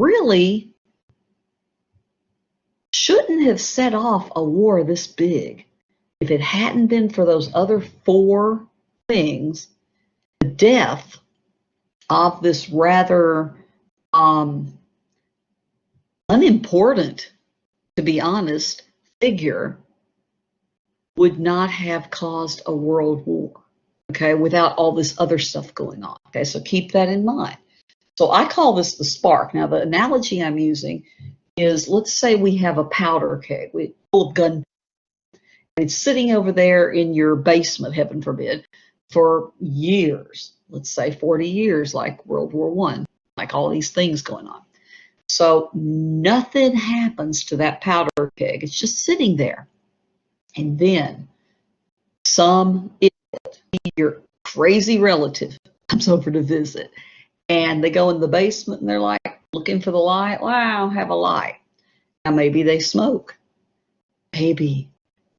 really shouldn't have set off a war this big if it hadn't been for those other four things. The death of this rather unimportant, to be honest, figure would not have caused a world war, okay, without all this other stuff going on. Okay, so keep that in mind. So I call this the spark. Now, the analogy I'm using is, let's say we have a powder keg full of gun. It's sitting over there in your basement, heaven forbid, for years, let's say 40 years, like World War I, like all these things going on. So nothing happens to that powder keg. It's just sitting there. And then some idiot, your crazy relative, comes over to visit. And they go in the basement and they're like looking for the light. Wow, have a light. Now maybe they smoke. Maybe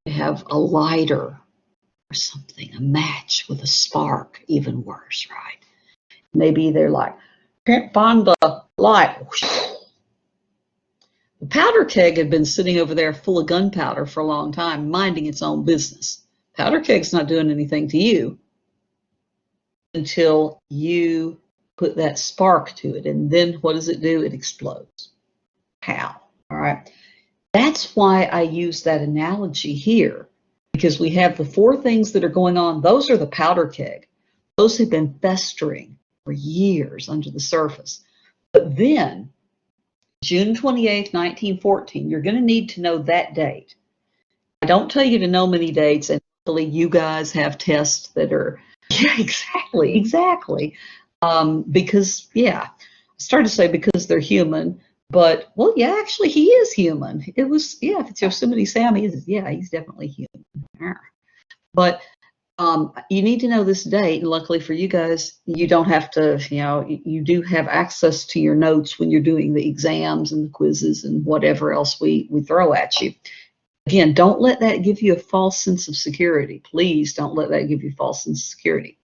they have a lighter or something, a match with a spark, even worse, right? Maybe they're like, can't find the light. The powder keg had been sitting over there full of gunpowder for a long time, minding its own business. Powder keg's not doing anything to you until you put that spark to it. And then what does it do? It explodes. How? All right. That's why I use that analogy here, because we have the four things that are going on. Those are the powder keg. Those have been festering for years under the surface. But then, June 28th, 1914, you're going to need to know that date. I don't tell you to know many dates, and hopefully you guys have tests that are, yeah, exactly. Because, yeah, I started to say because they're human, but, well, yeah, actually he is human. It was, yeah, if it's Yosemite Sam, yeah, he's definitely human. Yeah. But you need to know this date, and luckily for you guys, you don't have to, you do have access to your notes when you're doing the exams and the quizzes and whatever else we throw at you. Again, don't let that give you a false sense of security. Please don't let that give you a false sense of security.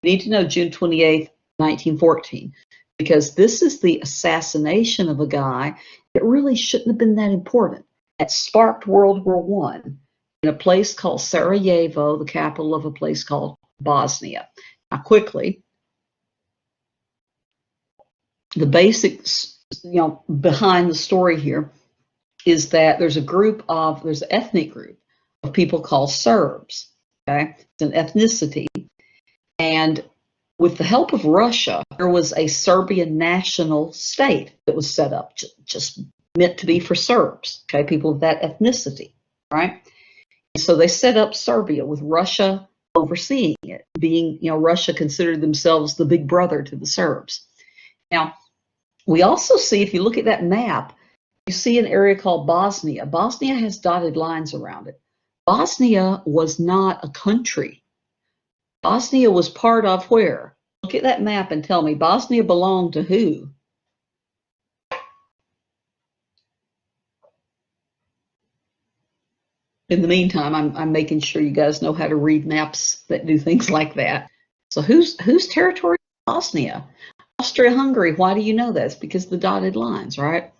You need to know June 28th, 1914, because this is the assassination of a guy that really shouldn't have been that important. That sparked World War I in a place called Sarajevo, the capital of a place called Bosnia. Now, quickly, the basics, behind the story here is that there's an ethnic group of people called Serbs. Okay, it's an ethnicity. And with the help of Russia, there was a Serbian national state that was set up, just meant to be for Serbs, okay, people of that ethnicity, right? And so they set up Serbia with Russia overseeing it, being, Russia considered themselves the big brother to the Serbs. Now, we also see, if you look at that map, you see an area called Bosnia. Bosnia has dotted lines around it. Bosnia was not a country. Bosnia was part of where? Look at that map and tell me, Bosnia belonged to who? In the meantime, I'm making sure you guys know how to read maps that do things like that. So whose territory is Bosnia? Austria-Hungary. Why do you know that? It's because of the dotted lines, right?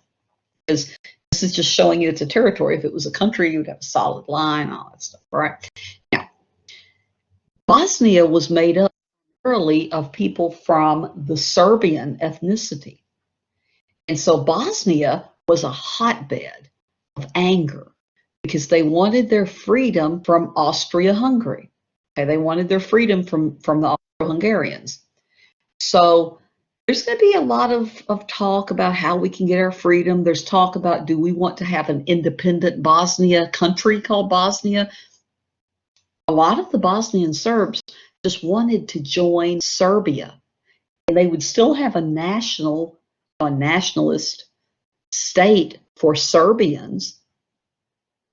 Because this is just showing you it's a territory. If it was a country, you would have a solid line, all that stuff, right? Now, Bosnia was made up early of people from the Serbian ethnicity. And so Bosnia was a hotbed of anger because they wanted their freedom from Austria-Hungary. Okay, they wanted their freedom from the Austro-Hungarians. So there's going to be a lot of talk about how we can get our freedom. There's talk about, do we want to have an independent Bosnia country called Bosnia? A lot of the Bosnian Serbs just wanted to join Serbia, and they would still have a nationalist state for Serbians,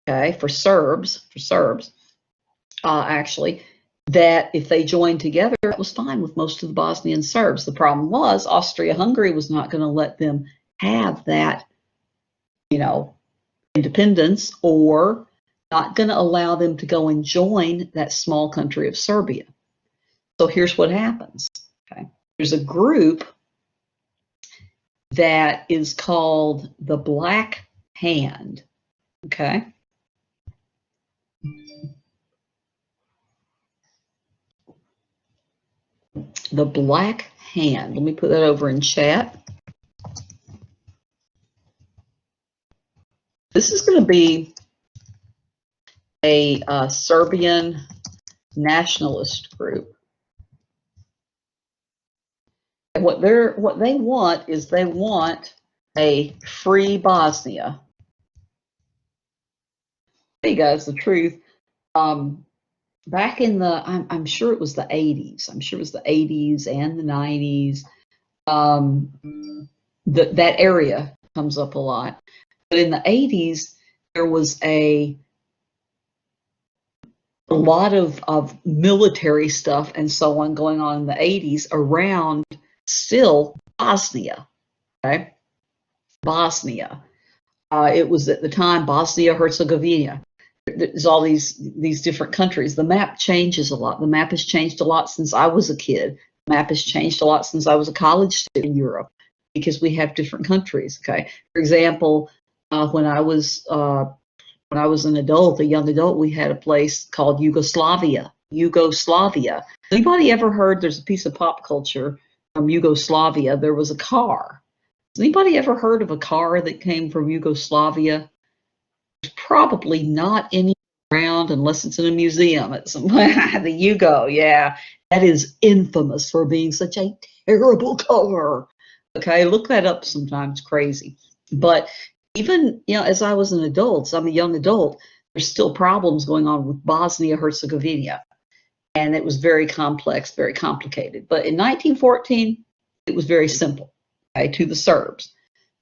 okay, for Serbs, actually, that if they joined together, that was fine with most of the Bosnian Serbs. The problem was Austria-Hungary was not going to let them have that, independence, or not going to allow them to go and join that small country of Serbia. So here's what happens. Okay, there's a group that is called the Black Hand. Okay. The Black Hand. Let me put that over in chat. This is going to be a Serbian nationalist group. And what they want is they want a free Bosnia. Hey guys, the truth. Back in the, I'm sure it was the 80s. I'm sure it was the 80s and the 90s. That area comes up a lot. But in the 80s, there was a lot of military stuff and so on going on in the 80s around still Bosnia. Okay, Bosnia. It was at the time Bosnia-Herzegovina. There's all these different countries. The map changes a lot. The map has changed a lot since I was a kid. The map has changed a lot since I was a college student in Europe because we have different countries. Okay, for example, when I was an adult, a young adult, we had a place called Yugoslavia. Yugoslavia. Anybody ever heard? There's a piece of pop culture from Yugoslavia. There was a car. Has anybody ever heard of a car that came from Yugoslavia? There's probably not any around unless it's in a museum at some point. The Yugo, yeah, that is infamous for being such a terrible car. Okay, look that up sometime. It's crazy. But even, as I was an adult, so I'm a young adult, there's still problems going on with Bosnia-Herzegovina. And it was very complex, very complicated. But in 1914, it was very simple, okay, to the Serbs.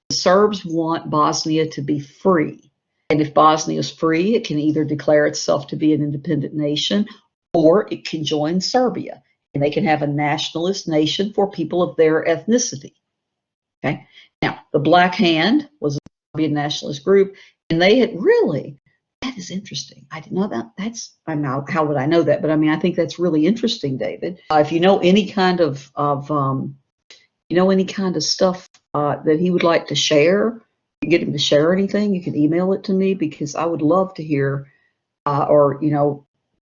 The Serbs want Bosnia to be free. And if Bosnia is free, it can either declare itself to be an independent nation or it can join Serbia. And they can have a nationalist nation for people of their ethnicity. Okay. Now, the Black Hand was a Serbian nationalist group, and they had really, that is interesting. I didn't know that. How would I know that? But I mean, I think that's really interesting, David. If you know any kind of stuff that he would like to share, you get him to share anything, you can email it to me because I would love to hear, from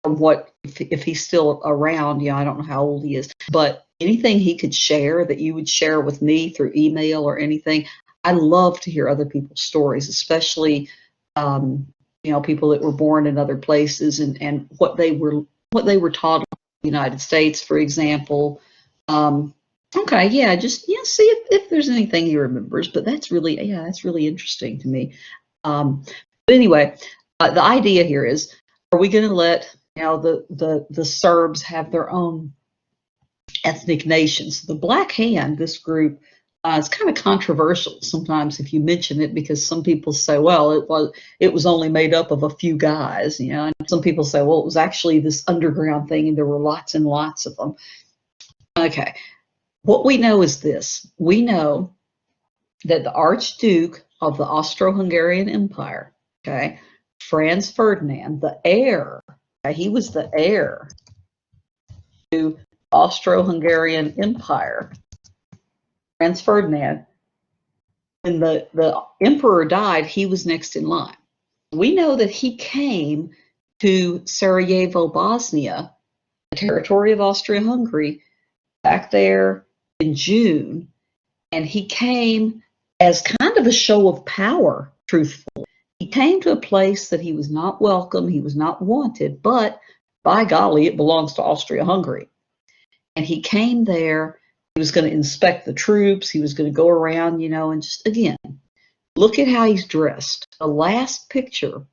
what, if he's still around, I don't know how old he is, but anything he could share that you would share with me through email or anything. I love to hear other people's stories, especially, people that were born in other places and what they were taught in the United States, for example. Okay, yeah, just see if there's anything he remembers. But that's really interesting to me. But anyway, the idea here is: are we going to let the Serbs have their own ethnic nations? The Black Hand, this group, is kind of controversial sometimes if you mention it, because some people say, well, it was only made up of a few guys, and some people say, well, it was actually this underground thing and there were lots and lots of them. Okay. What we know is this. We know that the Archduke of the Austro-Hungarian Empire, okay, Franz Ferdinand, the heir, he was the heir to Austro-Hungarian Empire. Franz Ferdinand, when the emperor died, he was next in line. We know that he came to Sarajevo, Bosnia, the territory of Austria-Hungary, back there in June, and he came as kind of a show of power, truthfully. He came to a place that he was not welcome, he was not wanted, but by golly, it belongs to Austria-Hungary. And he came there, he was going to inspect the troops, he was going to go around, and just, again, look at how he's dressed. The last picture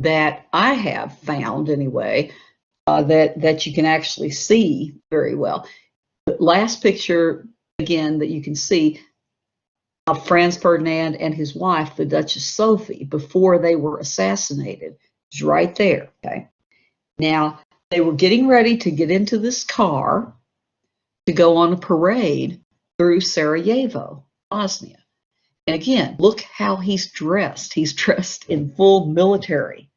that I have found, anyway, that you can actually see very well. The last picture, again, that you can see of Franz Ferdinand and his wife, the Duchess Sophie, before they were assassinated, is right there. Okay. Now, they were getting ready to get into this car to go on a parade through Sarajevo, Bosnia. And again, look how he's dressed. He's dressed in full military.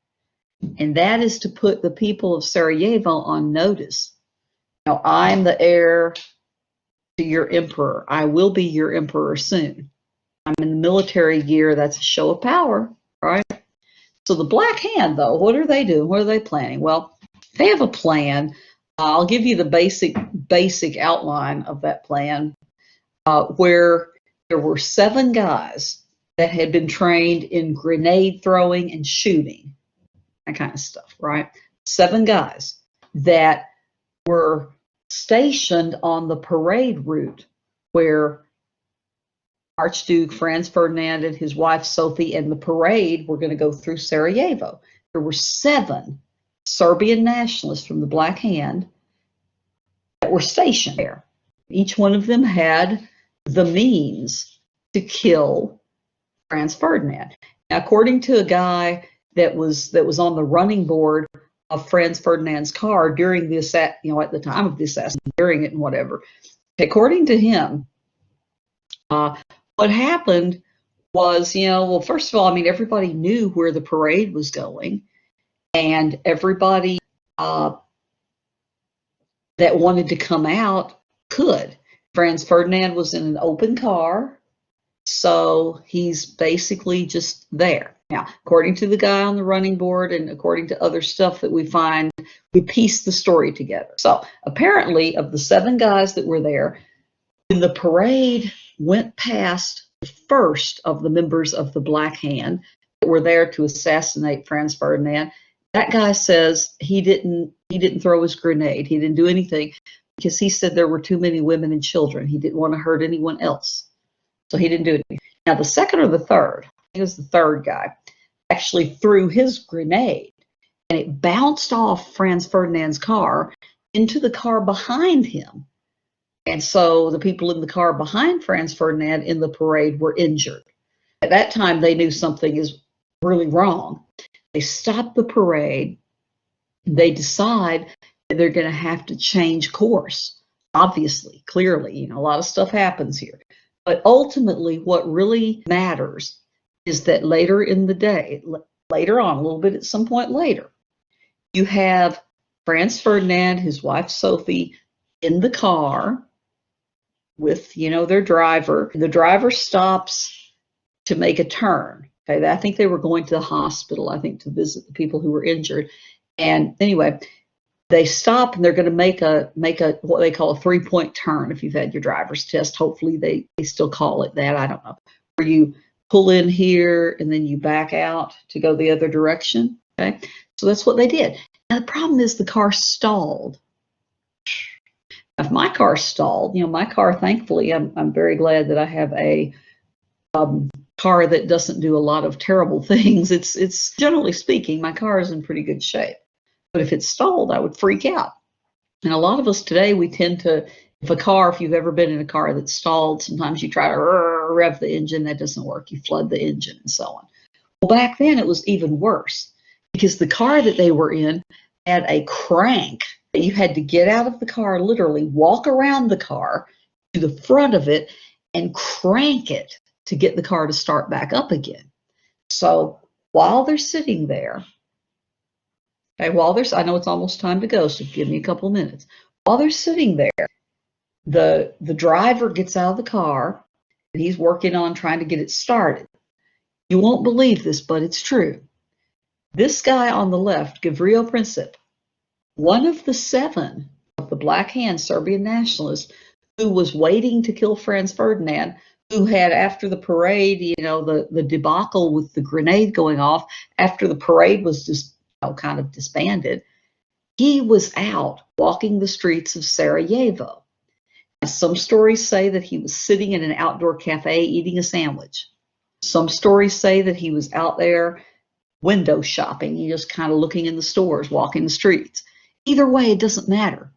And that is to put the people of Sarajevo on notice. Now, I'm the heir to your emperor. I will be your emperor soon. I'm in the military gear. That's a show of power, right? So the Black Hand, though, what are they doing? What are they planning? Well, they have a plan. I'll give you the basic outline of that plan, where there were 7 guys that had been trained in grenade throwing and shooting, that kind of stuff, right? 7 guys that were stationed on the parade route where Archduke Franz Ferdinand and his wife Sophie and the parade were going to go through Sarajevo. There were 7 Serbian nationalists from the Black Hand that were stationed there. Each one of them had the means to kill Franz Ferdinand. Now, according to a guy that was on the running board of Franz Ferdinand's car during the at the time of the assassination, during it and whatever, according to him, what happened was, well, first of all, I mean, everybody knew where the parade was going, and everybody that wanted to come out could. Franz Ferdinand was in an open car, so he's basically just there. Now, according to the guy on the running board and according to other stuff that we find, we piece the story together. So apparently, of the 7 guys that were there, when the parade went past the first of the members of the Black Hand that were there to assassinate Franz Ferdinand, that guy says he didn't throw his grenade. He didn't do anything because he said there were too many women and children. He didn't want to hurt anyone else. So he didn't do anything. Now, the second or the third, I think it was the third guy, actually threw his grenade, and it bounced off Franz Ferdinand's car into the car behind him. And so the people in the car behind Franz Ferdinand in the parade were injured. At that time, they knew something is really wrong. They stop the parade. They decide that they're going to have to change course. Obviously, clearly, a lot of stuff happens here. But ultimately, what really matters is that later in the day, later on, a little bit at some point later, you have Franz Ferdinand, his wife Sophie, in the car with, their driver. The driver stops to make a turn. Okay, I think they were going to the hospital, I think, to visit the people who were injured. And anyway, they stop and they're going to make a what they call a 3-point turn. If you've had your driver's test, hopefully they still call it that. I don't know. Where you pull in here and then you back out to go the other direction. Okay, so that's what they did. Now the problem is the car stalled. If my car stalled, my car, thankfully, I'm very glad that I have a car that doesn't do a lot of terrible things. It's generally speaking, my car is in pretty good shape. But if it stalled, I would freak out. And a lot of us today, we tend to, if you've ever been in a car that stalled, sometimes you try to rev the engine, that doesn't work. You flood the engine and so on. Well, back then it was even worse because the car that they were in had a crank that you had to get out of the car, literally walk around the car to the front of it and crank it to get the car to start back up again. So while they're sitting there, I know it's almost time to go, so give me a couple minutes. While they're sitting there, the driver gets out of the car and he's working on trying to get it started. You won't believe this, but it's true. This guy on the left, Gavrilo Princip, one of the 7 of the Black Hand Serbian nationalists who was waiting to kill Franz Ferdinand, who had, after the parade, the debacle with the grenade going off, after the parade was just kind of disbanded, he was out walking the streets of Sarajevo. Now, some stories say that he was sitting in an outdoor cafe eating a sandwich. Some stories say that he was out there window shopping, just kind of looking in the stores, walking the streets. Either way, it doesn't matter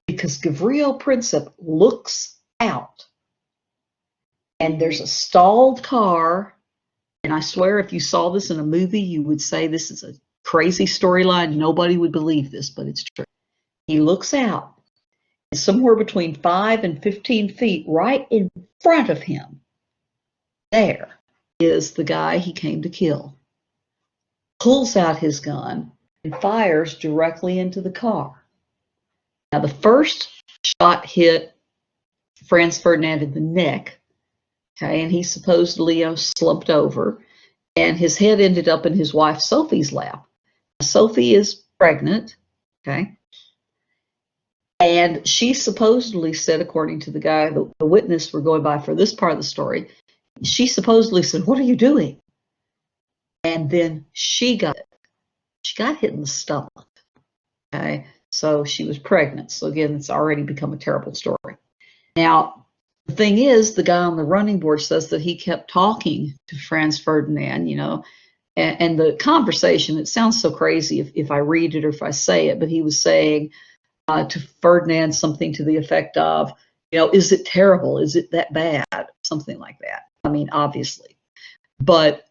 because Gavrilo Princip looks out and there's a stalled car. And I swear, if you saw this in a movie, you would say this is a crazy storyline. Nobody would believe this, but it's true. He looks out, and somewhere between 5 and 15 feet, right in front of him, there is the guy he came to kill. Pulls out his gun and fires directly into the car. Now, the first shot hit Franz Ferdinand in the neck. Okay, and he supposedly slumped over, and his head ended up in his wife Sophie's lap. Sophie is pregnant. Okay. And she supposedly said, according to the guy, the witness we're going by for this part of the story, she supposedly said, "What are you doing?" And then she got hit in the stomach. Okay, so she was pregnant. So again, it's already become a terrible story. Now, the thing is, the guy on the running board says that he kept talking to Franz Ferdinand, and the conversation, it sounds so crazy if I read it or if I say it, but he was saying to Ferdinand something to the effect of, is it terrible? Is it that bad? Something like that. I mean, obviously. But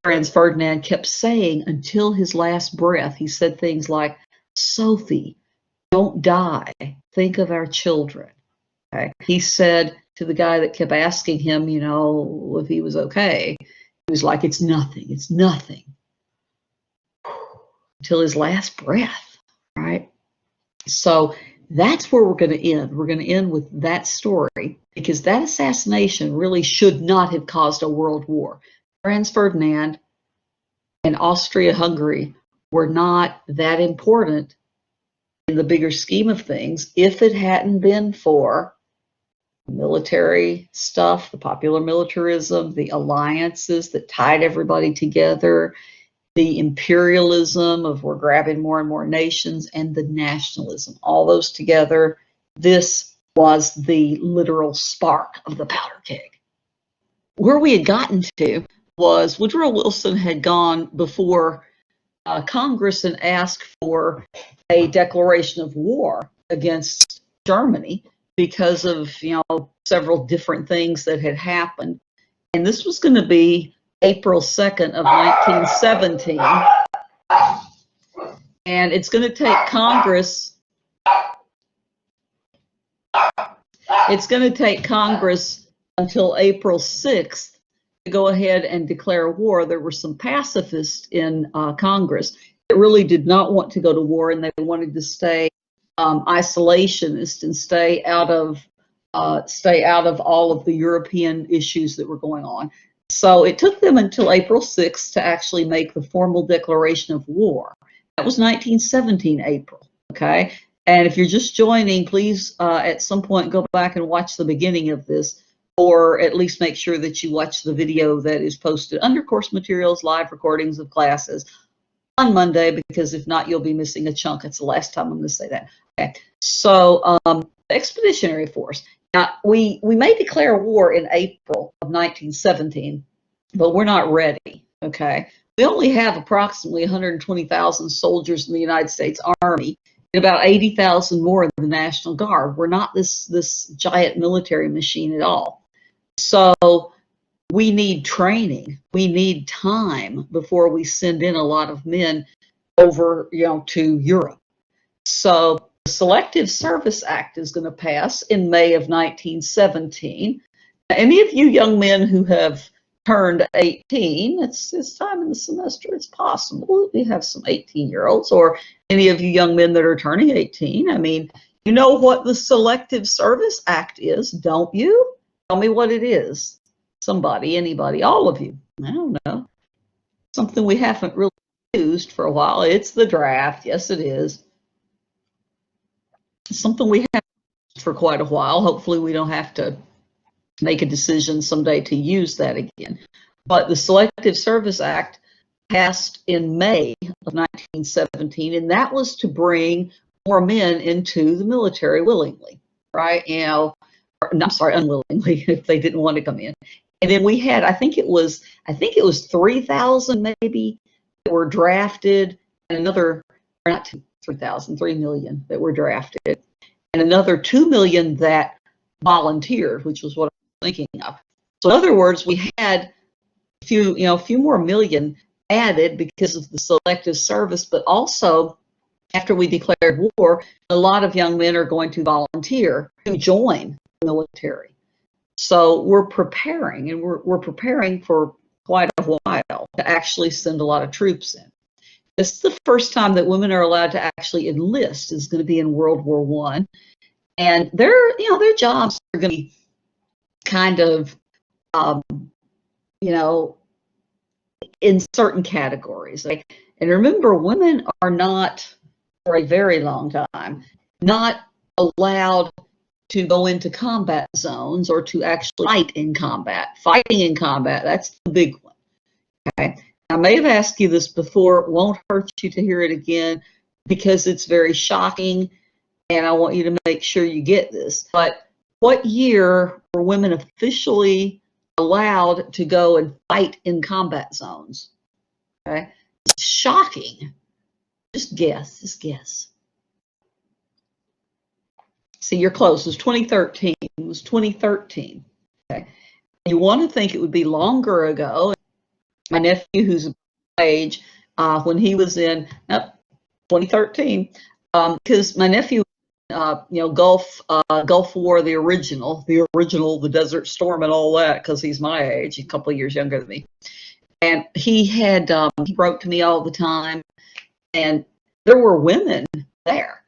Franz Ferdinand kept saying until his last breath, he said things like, "Sophie, don't die. Think of our children." Okay. He said to the guy that kept asking him, if he was okay, he was like, "It's nothing. It's nothing." Until his last breath, right? So that's where we're going to end. We're going to end with that story, because that assassination really should not have caused a world war. Franz Ferdinand and Austria-Hungary were not that important in the bigger scheme of things if it hadn't been for military stuff, the popular militarism, the alliances that tied everybody together, the imperialism of we're grabbing more and more nations, and the nationalism, all those together. This was the literal spark of the powder keg. Where we had gotten to was Woodrow Wilson had gone before Congress and asked for a declaration of war against Germany because of several different things that had happened, and this was going to be April 2nd of 1917, and it's going to take Congress. It's going to take Congress until April 6th to go ahead and declare war. There were some pacifists in Congress that really did not want to go to war, and they wanted to stay isolationist and stay out of all of the European issues that were going on. So it took them until April 6th to actually make the formal declaration of war. That was 1917 April, okay? And if you're just joining, please at some point go back and watch the beginning of this, or at least make sure that you watch the video that is posted under course materials, live recordings of classes on Monday, because if not, you'll be missing a chunk. It's the last time I'm going to say that. Okay, so the Expeditionary Force. Now, we may declare war in April of 1917, but we're not ready, okay? We only have approximately 120,000 soldiers in the United States Army and about 80,000 more in the National Guard. We're not this giant military machine at all. So we need training. We need time before we send in a lot of men over, to Europe. So the Selective Service Act is going to pass in May of 1917. Any of you young men who have turned 18, it's time in the semester, it's possible we have some 18-year-olds, or any of you young men that are turning 18. I mean, you know what the Selective Service Act is, don't you? Tell me what it is. Somebody, anybody, all of you. I don't know. Something we haven't really used for a while. It's the draft. Yes, it is. Something we haven't used for quite a while. Hopefully we don't have to make a decision someday to use that again. But the Selective Service Act passed in May of 1917, and that was to bring more men into the military willingly, right? I'm sorry, unwillingly, if they didn't want to come in. And then we had, I think it was 3,000 maybe that were drafted, and another, or not 3,000, 3 million that were drafted, and another 2 million that volunteered, which was what I was thinking of. So in other words, we had a few more million added because of the selective service, but also after we declared war, a lot of young men are going to volunteer to join the military. So we're preparing, and we're preparing for quite a while to actually send a lot of troops in. This is the first time that women are allowed to actually enlist. Is going to be in World War I. and their jobs are going to be kind of, in certain categories. And remember, women are not, for a very long time, not allowed to go into combat zones or to actually fight in combat. Fighting in combat, that's the big one. Okay. I may have asked you this before. It won't hurt you to hear it again because it's very shocking, and I want you to make sure you get this. But what year were women officially allowed to go and fight in combat zones? Okay. It's shocking. Just guess. Just guess. See, you're close. It was 2013. It was 2013. Okay. You want to think it would be longer ago. My nephew, who's my age, when he was in 2013, because my nephew, Gulf War, the original, the Desert Storm, and all that, because he's my age, a couple of years younger than me, and he had he wrote to me all the time, and there were women there,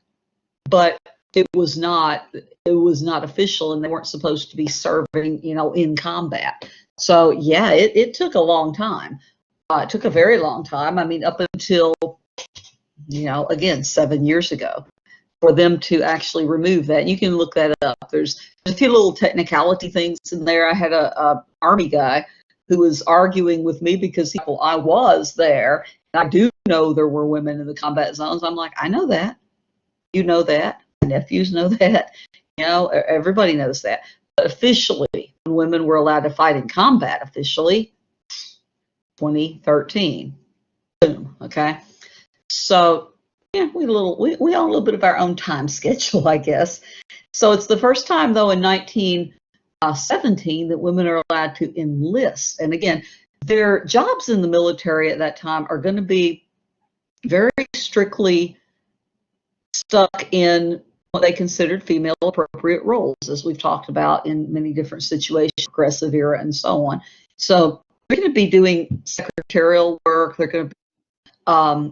but it was not official, and they weren't supposed to be serving, in combat. So yeah, it took a long time. It took a very long time. I mean, up until, again, 7 years ago, for them to actually remove that. You can look that up. There's a few little technicality things in there. I had a Army guy who was arguing with me because I was there, and I do know there were women in the combat zones. I'm like, I know that. You know that. My nephews know that. Everybody knows that. But officially, when women were allowed to fight in combat, officially, 2013. Boom. Okay. So yeah, we on a little bit of our own time schedule, I guess. So it's the first time, though, in 1917 that women are allowed to enlist. And again, their jobs in the military at that time are going to be very strictly stuck in what they considered female appropriate roles, as we've talked about in many different situations, progressive era and so on. So they're going to be doing secretarial work. They're going to be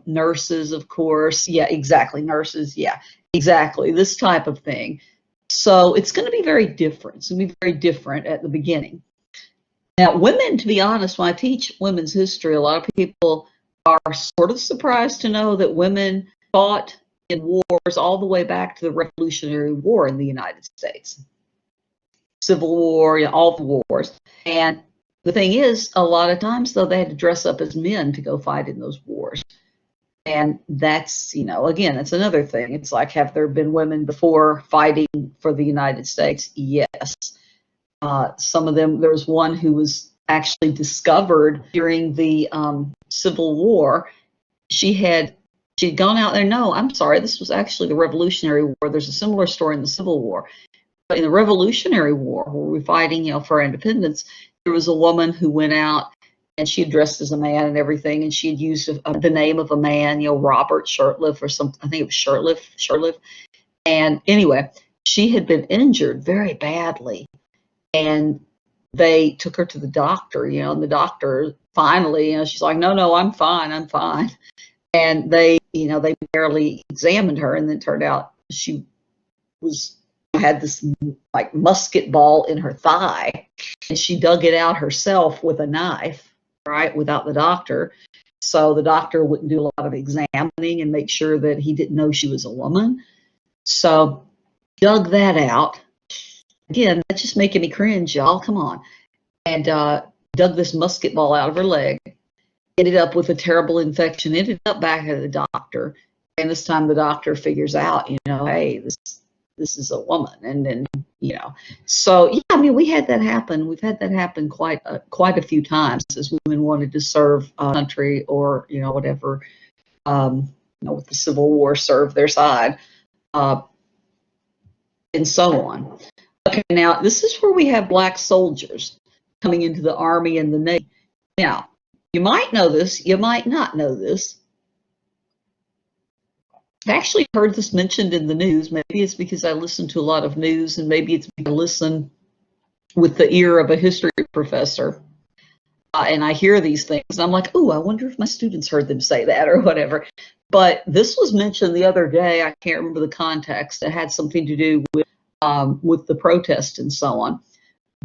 nurses, of course. Yeah, exactly. Nurses. Yeah, exactly. This type of thing. So it's going to be very different. It's going to be very different at the beginning. Now, women, to be honest, when I teach women's history, a lot of people are sort of surprised to know that women fought in wars all the way back to the Revolutionary War in the United States. Civil War, all the wars. And the thing is, a lot of times, though, they had to dress up as men to go fight in those wars. And that's, again, that's another thing. It's like, have there been women before fighting for the United States? Yes. Some of them, there was one who was actually discovered during the Civil War. She'd gone out there. No, I'm sorry, this was actually the Revolutionary War. There's a similar story in the Civil War. But in the Revolutionary War, where we're fighting, for our independence, there was a woman who went out and she had dressed as a man and everything, and she had used the name of a man, Robert Shurtleff or something. I think it was Shurtleff. And anyway, she had been injured very badly, and they took her to the doctor, and the doctor finally, she's like, no, I'm fine. And they barely examined her, and then it turned out she had this like musket ball in her thigh, and she dug it out herself with a knife, right, without the doctor. So the doctor wouldn't do a lot of examining and make sure that he didn't know she was a woman. So dug that out. Again, that's just making me cringe, y'all. Come on. And dug this musket ball out of her leg. Ended up with a terrible infection. Ended up back at the doctor. And this time the doctor figures out, hey, this is a woman. And then, so yeah, I mean, we had that happen. We've had that happen quite a few times as women wanted to serve country or, whatever, with the Civil War, serve their side, and so on. Okay, now this is where we have black soldiers coming into the Army and the Navy. Now, you might know this, you might not know this. I've actually heard this mentioned in the news. Maybe it's because I listen to a lot of news, and maybe it's because I listen with the ear of a history professor, and I hear these things, and I'm like, oh, I wonder if my students heard them say that or whatever. But this was mentioned the other day. I can't remember the context. It had something to do with with the protest and so on.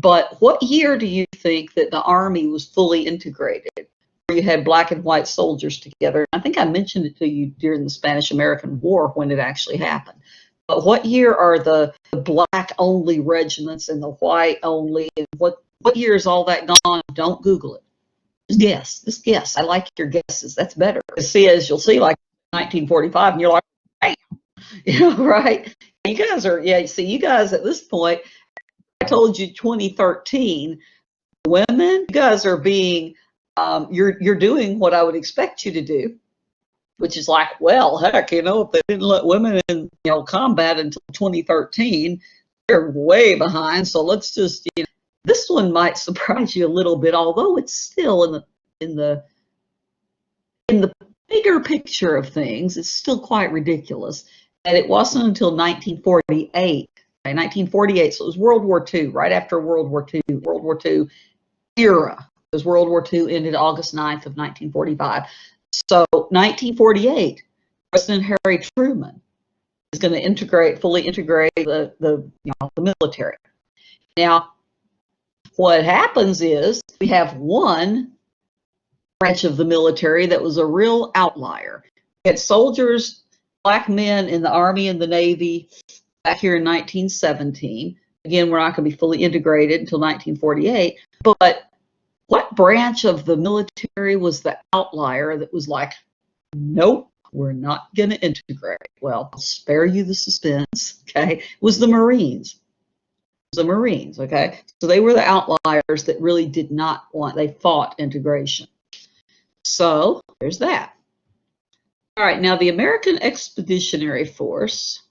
But what year do you think that the Army was fully integrated? Where you had black and white soldiers together? I think I mentioned it to you during the Spanish-American War when it actually happened. But what year are the black-only regiments and the white-only? And what year is all that gone? Don't Google it. Just guess. I like your guesses. That's better. See, as you'll see, like 1945, and you're like, bam, you know, right? You guys are, yeah. See, you guys at this point, I told you 2013. Women, you guys are being, you're doing what I would expect you to do, which is like, well, heck, you know, if they didn't let women in, you know, combat until 2013, they're way behind. So let's just, you know, this one might surprise you a little bit, although it's still in the bigger picture of things, it's still quite ridiculous. And it wasn't until 1948, okay, 1948, so it was World War II, right after World War II era, because World War II ended August 9th of 1945. So 1948, President Harry Truman is going to fully integrate the military. Now, what happens is we have one branch of the military that was a real outlier. We had soldiers, black men in the Army and the Navy back here in 1917. Again, we're not going to be fully integrated until 1948. But what branch of the military was the outlier that was like, nope, we're not going to integrate? Well, I'll spare you the suspense, okay? It was the Marines. The Marines, okay? So they were the outliers that really did not want, they fought integration. So there's that. All right, now the American Expeditionary Force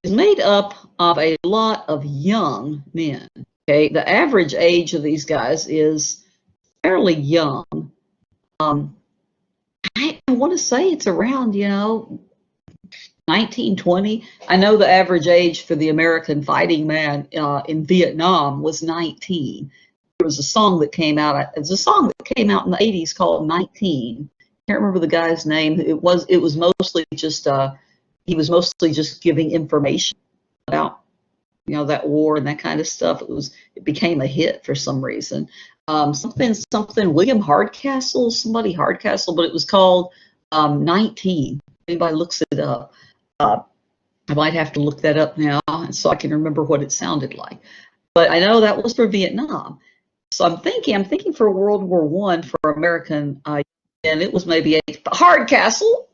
is made up of a lot of young men, okay? The average age of these guys is fairly young. I want to say it's around, you know, 19, 20. I know the average age for the American fighting man in Vietnam was 19. There was a song that came out. It's a song that came out in the 80s called 19. Can't remember the guy's name. It was mostly just he was mostly just giving information about, you know, that war and that kind of stuff. It became a hit for some reason. Something William Hardcastle, somebody Hardcastle, but it was called 19. Anybody looks it up. I might have to look that up now so I can remember what it sounded like. But I know that was for Vietnam. So I'm thinking for World War I for American, and it was maybe Hardcastle.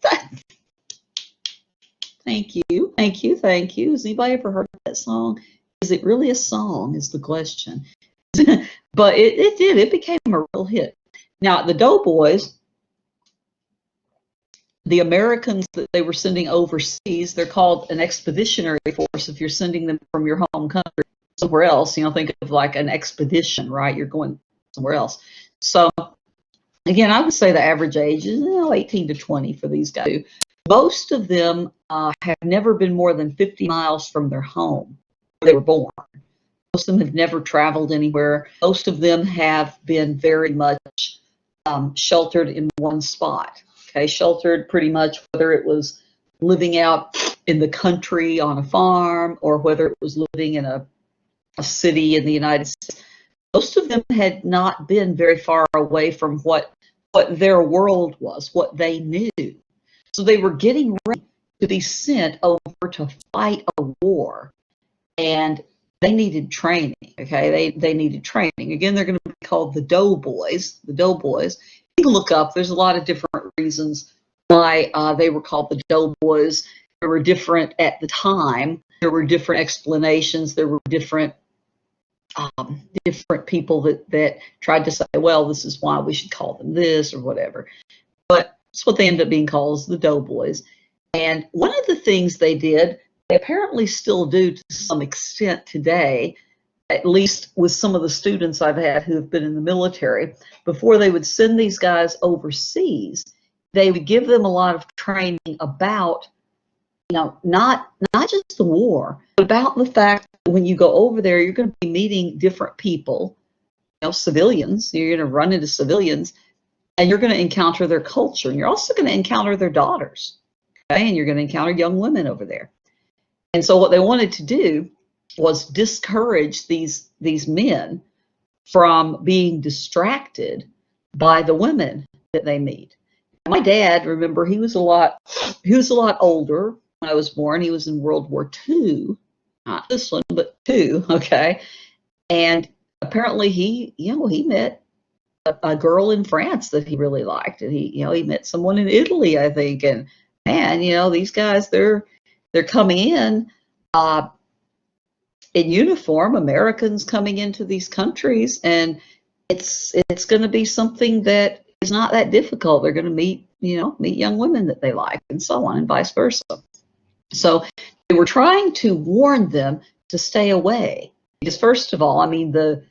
Thank you. Has anybody ever heard that song? Is it really a song is the question. But it became a real hit. Now, the Doughboys, the Americans that they were sending overseas, they're called an expeditionary force if you're sending them from your home country somewhere else. You know, think of like an expedition, right? You're going somewhere else. So, again, I would say the average age is 18 to 20 for these guys. Most of them have never been more than 50 miles from their home where they were born. Most of them have never traveled anywhere. Most of them have been very much sheltered in one spot. Okay, sheltered pretty much, whether it was living out in the country on a farm or whether it was living in a city in the United States. Most of them had not been very far away from what their world was, what they knew. So they were getting ready to be sent over to fight a war, and they needed training. Okay, they needed training. Again, they're going to be called the Doughboys. The Doughboys. You can look up. There's a lot of different reasons why they were called the Doughboys. There were different at the time. There were different explanations. There were different people that tried to say, well, this is why we should call them this or whatever. But it's what they ended up being called, is the Doughboys. And one of the things they did, they apparently still do to some extent today, at least with some of the students I've had who have been in the military, before they would send these guys overseas, they would give them a lot of training about, you know, not just the war, but about the fact that when you go over there, you're going to be meeting different people, you know, civilians. You're going to run into civilians, and you're going to encounter their culture, and you're also going to encounter their daughters. okay? And you're going to encounter young women over there. And so what they wanted to do was discourage these men from being distracted by the women that they meet. My dad, remember, he was a lot older when I was born. He was in World War II, not this one, but two, okay? And apparently he met a girl in France that he really liked, and he met someone in Italy, I think. And man, these guys, they're coming in uniform, Americans coming into these countries, and it's going to be something that is not that difficult. They're going to meet young women that they like, and so on, and vice versa. So they were trying to warn them to stay away, because first of all, I mean, the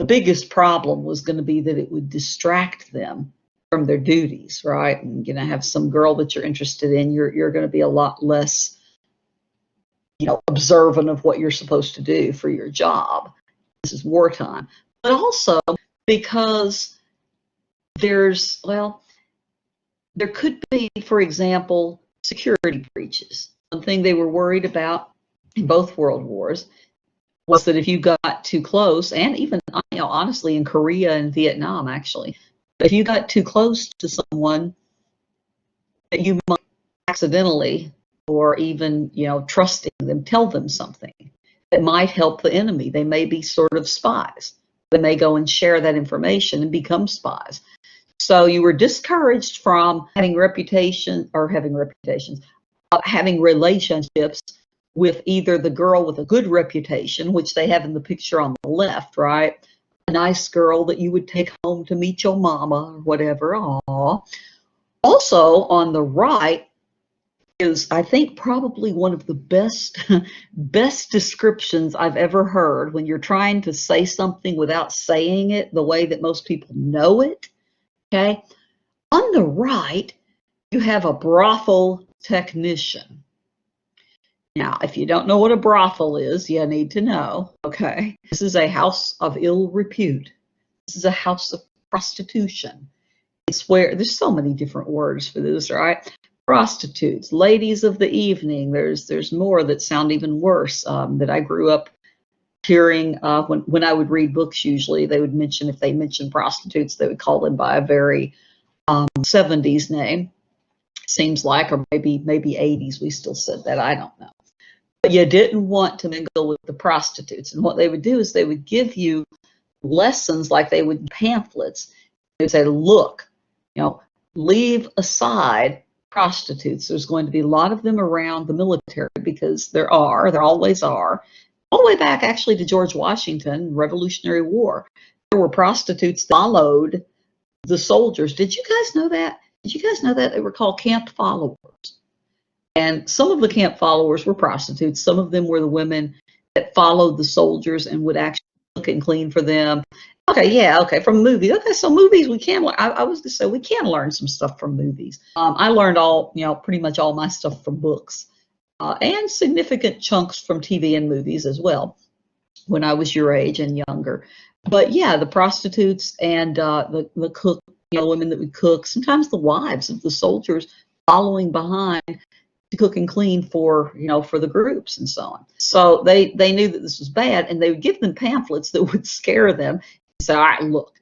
biggest problem was going to be that it would distract them from their duties, right? And have some girl that you're interested in, you're going to be a lot less observant of what you're supposed to do for your job. This is wartime. But also because there could be, for example, security breaches. One thing they were worried about in both world wars was that if you got too close, and even honestly in Korea and Vietnam, actually, if you got too close to someone, that you might accidentally, or even trusting them, tell them something that might help the enemy. They may be sort of spies. They may go and share that information and become spies. So you were discouraged from having relationships with either the girl with a good reputation, which they have in the picture on the left, right? A nice girl that you would take home to meet your mama or whatever. Aww. Also on the right is, I think, probably one of the best descriptions I've ever heard when you're trying to say something without saying it the way that most people know it. Okay. On the right, you have a brothel technician. Now, if you don't know what a brothel is, you need to know, okay? This is a house of ill repute. This is a house of prostitution. It's where, there's so many different words for this, right? Prostitutes, ladies of the evening. There's more that sound even worse, that I grew up hearing when I would read books. Usually they would mention, if they mentioned prostitutes, they would call them by a very 70s name, seems like, or maybe 80s we still said that, I don't know. But you didn't want to mingle with the prostitutes. And what they would do is they would give you lessons, like they would pamphlets. They would say, look, leave aside prostitutes. There's going to be a lot of them around the military, because there always are. All the way back actually to George Washington, Revolutionary War, there were prostitutes that followed the soldiers. Did you guys know that? Did you guys know that they were called camp followers? And some of the camp followers were prostitutes. Some of them were the women that followed the soldiers and would actually cook and clean for them. Okay, yeah, okay, from movies. Okay, so movies, we can, I was going to say, we can learn some stuff from movies. I learned pretty much all my stuff from books, and significant chunks from TV and movies as well, when I was your age and younger. But yeah, the prostitutes and the cook, women that would cook, sometimes the wives of the soldiers following behind to cook and clean for the groups and so on. So they knew that this was bad, and they would give them pamphlets that would scare them and say, all right, look,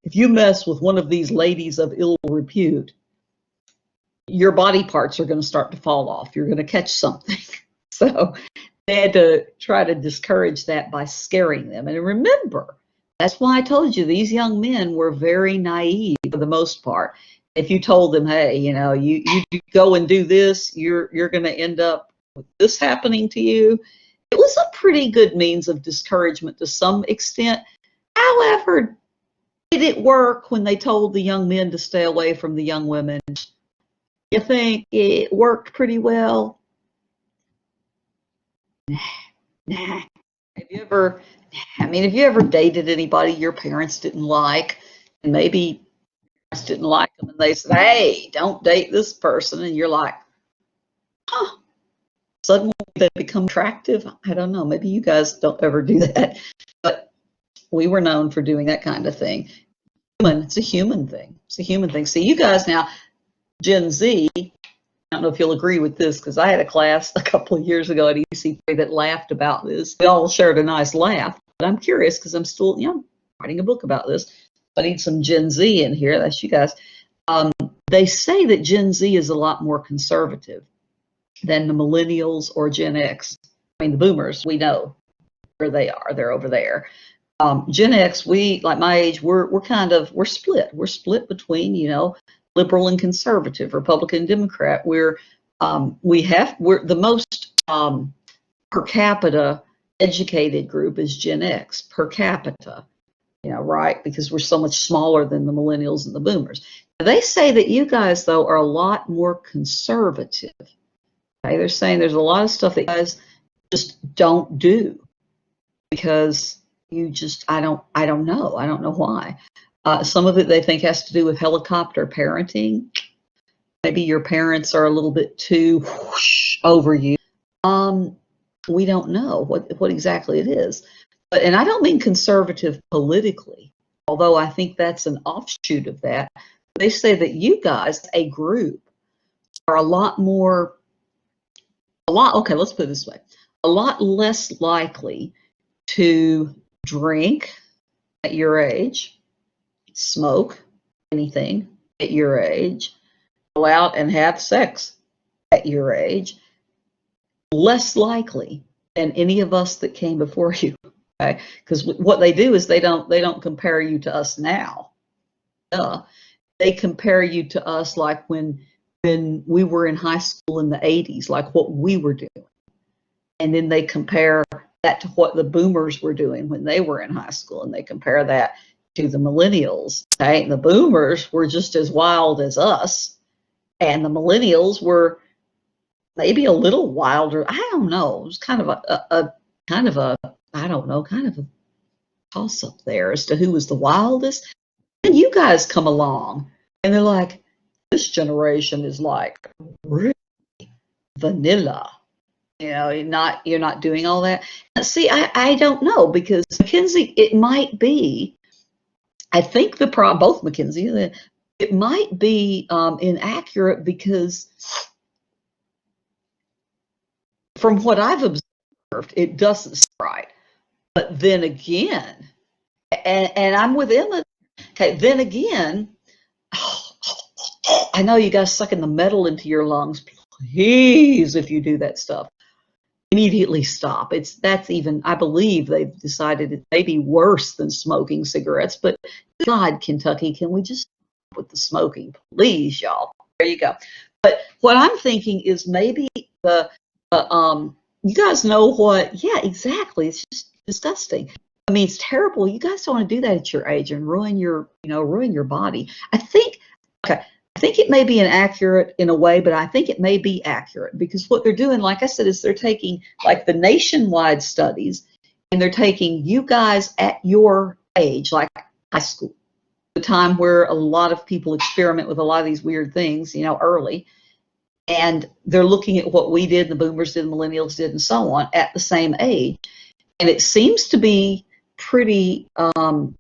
if you mess with one of these ladies of ill repute, your body parts are going to start to fall off. You're going to catch something. So they had to try to discourage that by scaring them. And remember, that's why I told you these young men were very naive for the most part. If you told them, hey, you go and do this, you're going to end up with this happening to you, it was a pretty good means of discouragement to some extent. However, did it work when they told the young men to stay away from the young women? You think it worked pretty well? Nah. Have you ever dated anybody your parents didn't like, and maybe didn't like them, and they said, hey, don't date this person, and you're like, huh, suddenly they become attractive? I don't know, maybe you guys don't ever do that, but we were known for doing that kind of thing. It's a human thing. See, you guys now, Gen Z, I don't know if you'll agree with this, because I had a class a couple of years ago at EC3 that laughed about this. We all shared a nice laugh, but I'm curious because I'm still, writing a book about this. I need some Gen Z in here. That's you guys. They say that Gen Z is a lot more conservative than the millennials or Gen X. I mean, the boomers, we know where they are. They're over there. Gen X, we, like my age, we're split. We're split between, liberal and conservative, Republican, Democrat. We're the most per capita educated group is Gen X per capita, right? Because we're so much smaller than the millennials and the boomers. They say that you guys, though, are a lot more conservative. Okay? They're saying there's a lot of stuff that you guys just don't do because you just, I don't know. I don't know why. Some of it they think has to do with helicopter parenting. Maybe your parents are a little bit too whoosh over you. We don't know what exactly it is. And I don't mean conservative politically, although I think that's an offshoot of that. They say that you guys, a group, are okay, let's put it this way, a lot less likely to drink at your age, smoke anything at your age, go out and have sex at your age, less likely than any of us that came before you. Okay, because what they do is they don't compare you to us now. They compare you to us like when we were in high school in the 80s, like what we were doing. And then they compare that to what the boomers were doing when they were in high school, and they compare that to the millennials. Okay? The boomers were just as wild as us, and the millennials were maybe a little wilder. I don't know. It was kind of a toss up there as to who was the wildest. And you guys come along and they're like, this generation is like really vanilla. You're not doing all that. See, I don't know, because Mackenzie, it might be, I think both Mackenzie, it might be inaccurate because from what I've observed, it doesn't seem right. But then again, and I'm with Emma. Okay, then again, I know you guys sucking the metal into your lungs. Please, if you do that stuff, immediately stop. That's even, I believe they've decided it may be worse than smoking cigarettes. But God, Kentucky, can we just stop with the smoking, please, y'all? There you go. But what I'm thinking is maybe you guys know what? Yeah, exactly. It's just disgusting. I mean, it's terrible. You guys don't want to do that at your age and ruin your body. I think it may be inaccurate in a way, but I think it may be accurate, because what they're doing, like I said, is they're taking like the nationwide studies, and they're taking you guys at your age, like high school, the time where a lot of people experiment with a lot of these weird things, early. And they're looking at what we did, the boomers did, the millennials did, and so on at the same age. And it seems to be pretty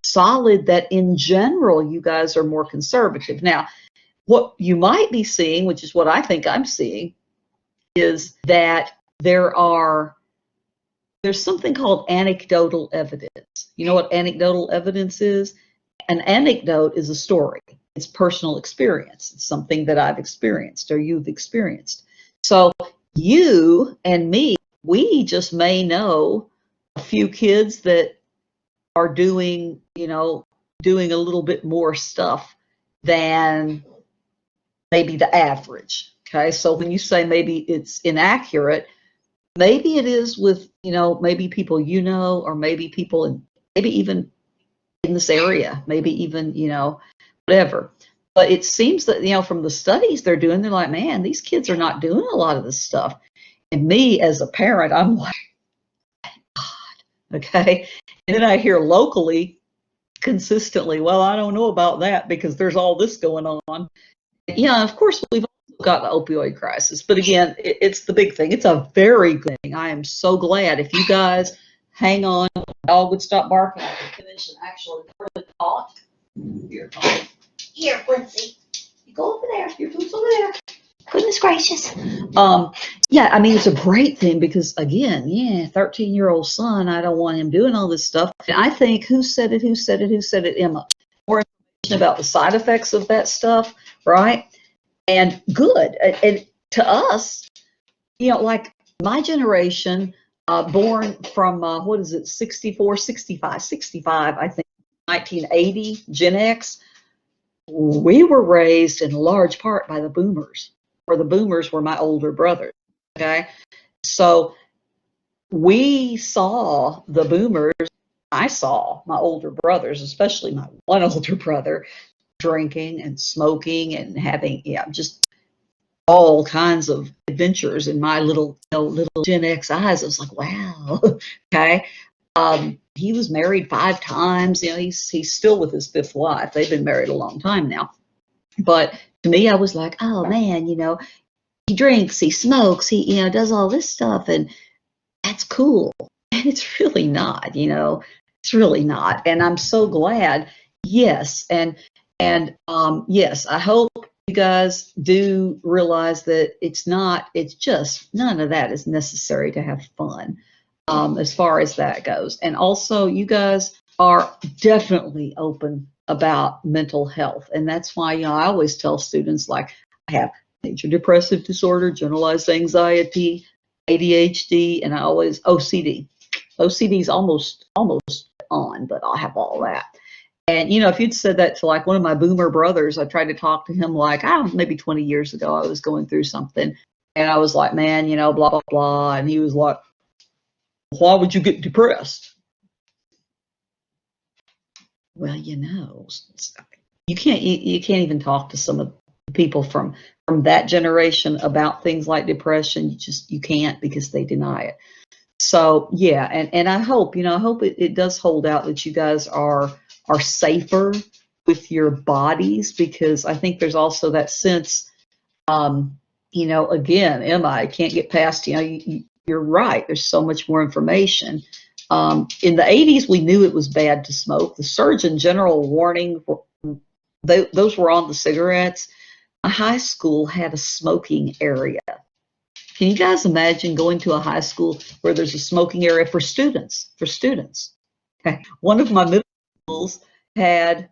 solid that in general, you guys are more conservative. Now, what you might be seeing, which is what I think I'm seeing, is that there's something called anecdotal evidence. You know what anecdotal evidence is? An anecdote is a story. It's personal experience. It's something that I've experienced or you've experienced. So you and me, we just may know a few kids that are doing a little bit more stuff than maybe the average. Okay, so when you say maybe it's inaccurate, maybe it is with maybe people or maybe people maybe even in this area, maybe even whatever. But it seems that from the studies they're doing, they're like, man, these kids are not doing a lot of this stuff. And me as a parent, I'm like, God, okay. And then I hear locally consistently, well, I don't know about that because there's all this going on. Yeah, of course, we've also got the opioid crisis. But again, it's the big thing. It's a very good thing. I am so glad if you guys hang on, the dog would stop barking. I could finish and actually pour the pot. Here, Quincy. You go over there. Your food's over there. Goodness gracious. Yeah, I mean, it's a great thing because, again, yeah, 13-year-old son, I don't want him doing all this stuff. And I think, who said it, Emma? More information about the side effects of that stuff, right? And good. And to us, like my generation, born from, what is it, 64, 65, I think, 1980, Gen X, we were raised in large part by the boomers, or the boomers were my older brothers. Okay. So we saw the boomers. I saw my older brothers, especially my one older brother, drinking and smoking and having, just all kinds of adventures in my little, little Gen X eyes. I was like, wow. Okay. He was married 5 times. He's still with his 5th wife. They've been married a long time now. But to me, I was like, oh man, he drinks, he smokes, he, does all this stuff, and that's cool. And it's really not, it's really not. And I'm so glad. Yes. And yes, I hope you guys do realize that it's just none of that is necessary to have fun, as far as that goes. And also, you guys are definitely open about mental health. And that's why, I always tell students, like, I have major depressive disorder, generalized anxiety, ADHD, and I always OCD. OCD is almost on, but I'll have all that. And if you'd said that to like one of my boomer brothers, I tried to talk to him like, maybe 20 years ago, I was going through something, and I was like, man, blah blah blah, and he was like, why would you get depressed? Well, you can't even talk to some of the people from that generation about things like depression. You can't, because they deny it. So yeah, and I hope, it does hold out that you guys are safer with your bodies, because I think there's also that sense, again, Emma, I can't get past, you're right. There's so much more information. In the 80s, we knew it was bad to smoke. The Surgeon General warning, those were on the cigarettes. My high school had a smoking area. Can you guys imagine going to a high school where there's a smoking area for students? Okay. One of my middle schools had,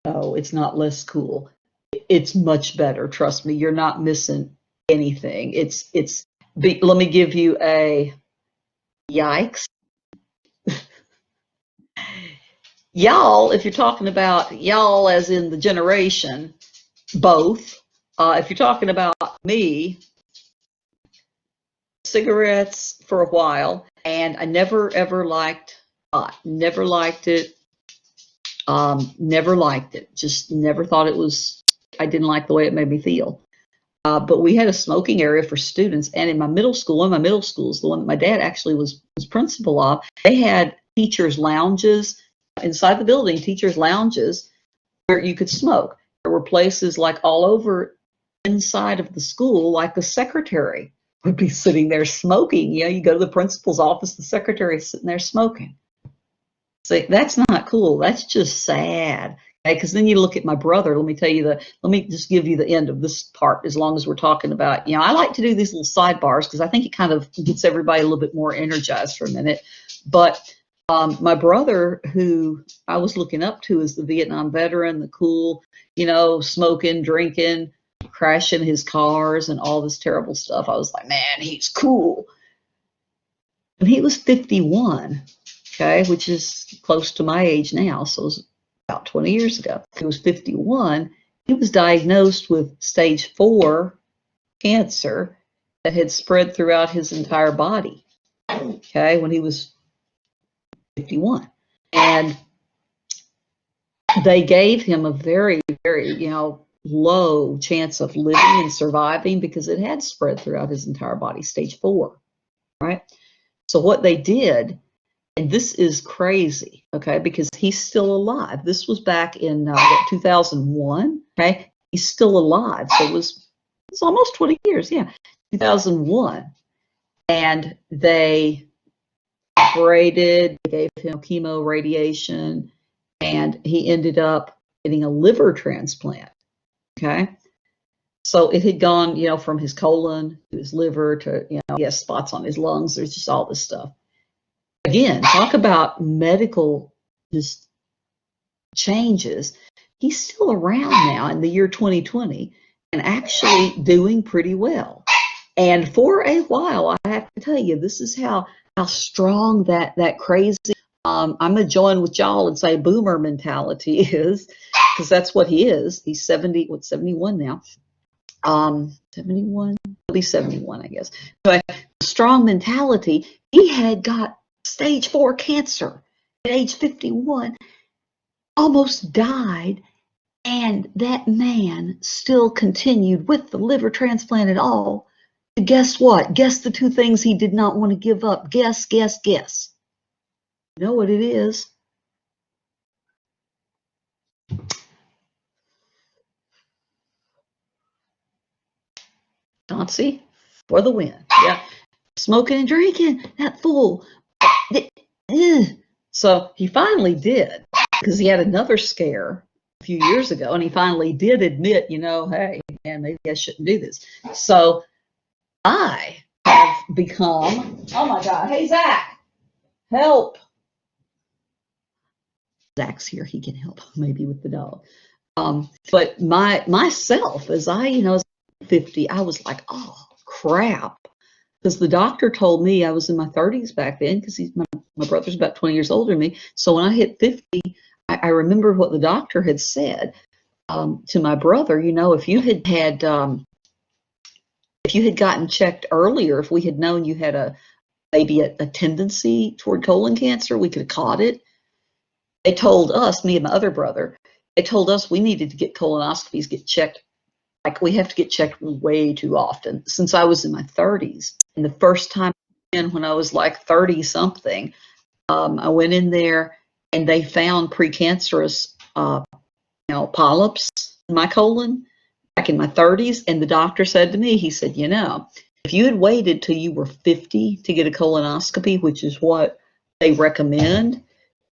oh, it's not less cool. It's much better. Trust me, you're not missing anything. Let me give you a yikes. Y'all, if you're talking about y'all as in the generation, both, if you're talking about me, cigarettes for a while, and I never ever liked pot. Never liked it. Never liked it. Just never thought it was, I didn't like the way it made me feel. But we had a smoking area for students, and in my middle school, one of my middle schools, the one that my dad actually was principal of, they had teachers' lounges inside the building, teachers' lounges where you could smoke. There were places like all over inside of the school, like the secretary would be sitting there smoking. You go to the principal's office, the secretary is sitting there smoking. See, that's not cool. That's just sad. Okay, because then you look at my brother. Let me just give you the end of this part, as long as we're talking about, I like to do these little sidebars because I think it kind of gets everybody a little bit more energized for a minute. But my brother, who I was looking up to as the Vietnam veteran, the cool, smoking, drinking, crashing his cars and all this terrible stuff, I was like, man, he's cool. And he was 51. Okay, which is close to my age now, so it was about 20 years ago. He was 51. He was diagnosed with stage 4 cancer that had spread throughout his entire body, okay, when he was 51. And they gave him a very, very, low chance of living and surviving because it had spread throughout his entire body, stage 4, right? So what they did, and this is crazy, okay, because he's still alive. This was back in 2001, okay? He's still alive. So it's almost 20 years, yeah, 2001. And they operated, they gave him chemo, radiation, and he ended up getting a liver transplant, okay? So it had gone, you know, from his colon to his liver to, you know, he has spots on his lungs. There's just all this stuff. Again, talk about medical just changes. He's still around now in the year 2020 and actually doing pretty well. And for a while, I have to tell you, this is how strong that crazy. I'm gonna join with y'all and say boomer mentality is, because that's what he is. He's 71 now. 71, he'll be 71, I guess. But strong mentality. He had got stage 4 cancer at age 51, almost died, and that man still continued with the liver transplant and all. Guess what? Guess the 2 things he did not want to give up. Guess. You know what it is? Chauncey, for the win. Yeah. Smoking and drinking, that fool. So he finally did, because he had another scare a few years ago, and he finally did admit, you know, hey, man, maybe I shouldn't do this. So I have become, oh my God, hey, Zach, help. Zach's here, he can help maybe with the dog. But myself, as I, you know, 50, I was like, oh crap, because the doctor told me I was in my 30s back then, because my brother's about 20 years older than me. So when I hit 50, I remember what the doctor had said to my brother. You know, if you had gotten checked earlier, if we had known you had maybe a tendency toward colon cancer, we could have caught it. They told us, me and my other brother, they told us we needed to get colonoscopies, get checked. Like, we have to get checked way too often. Since I was in my 30s, and the first time when I was like 30 something, I went in there and they found precancerous, you know, polyps in my colon back in my 30s. And the doctor said to me, he said, you know, if you had waited till you were 50 to get a colonoscopy, which is what they recommend,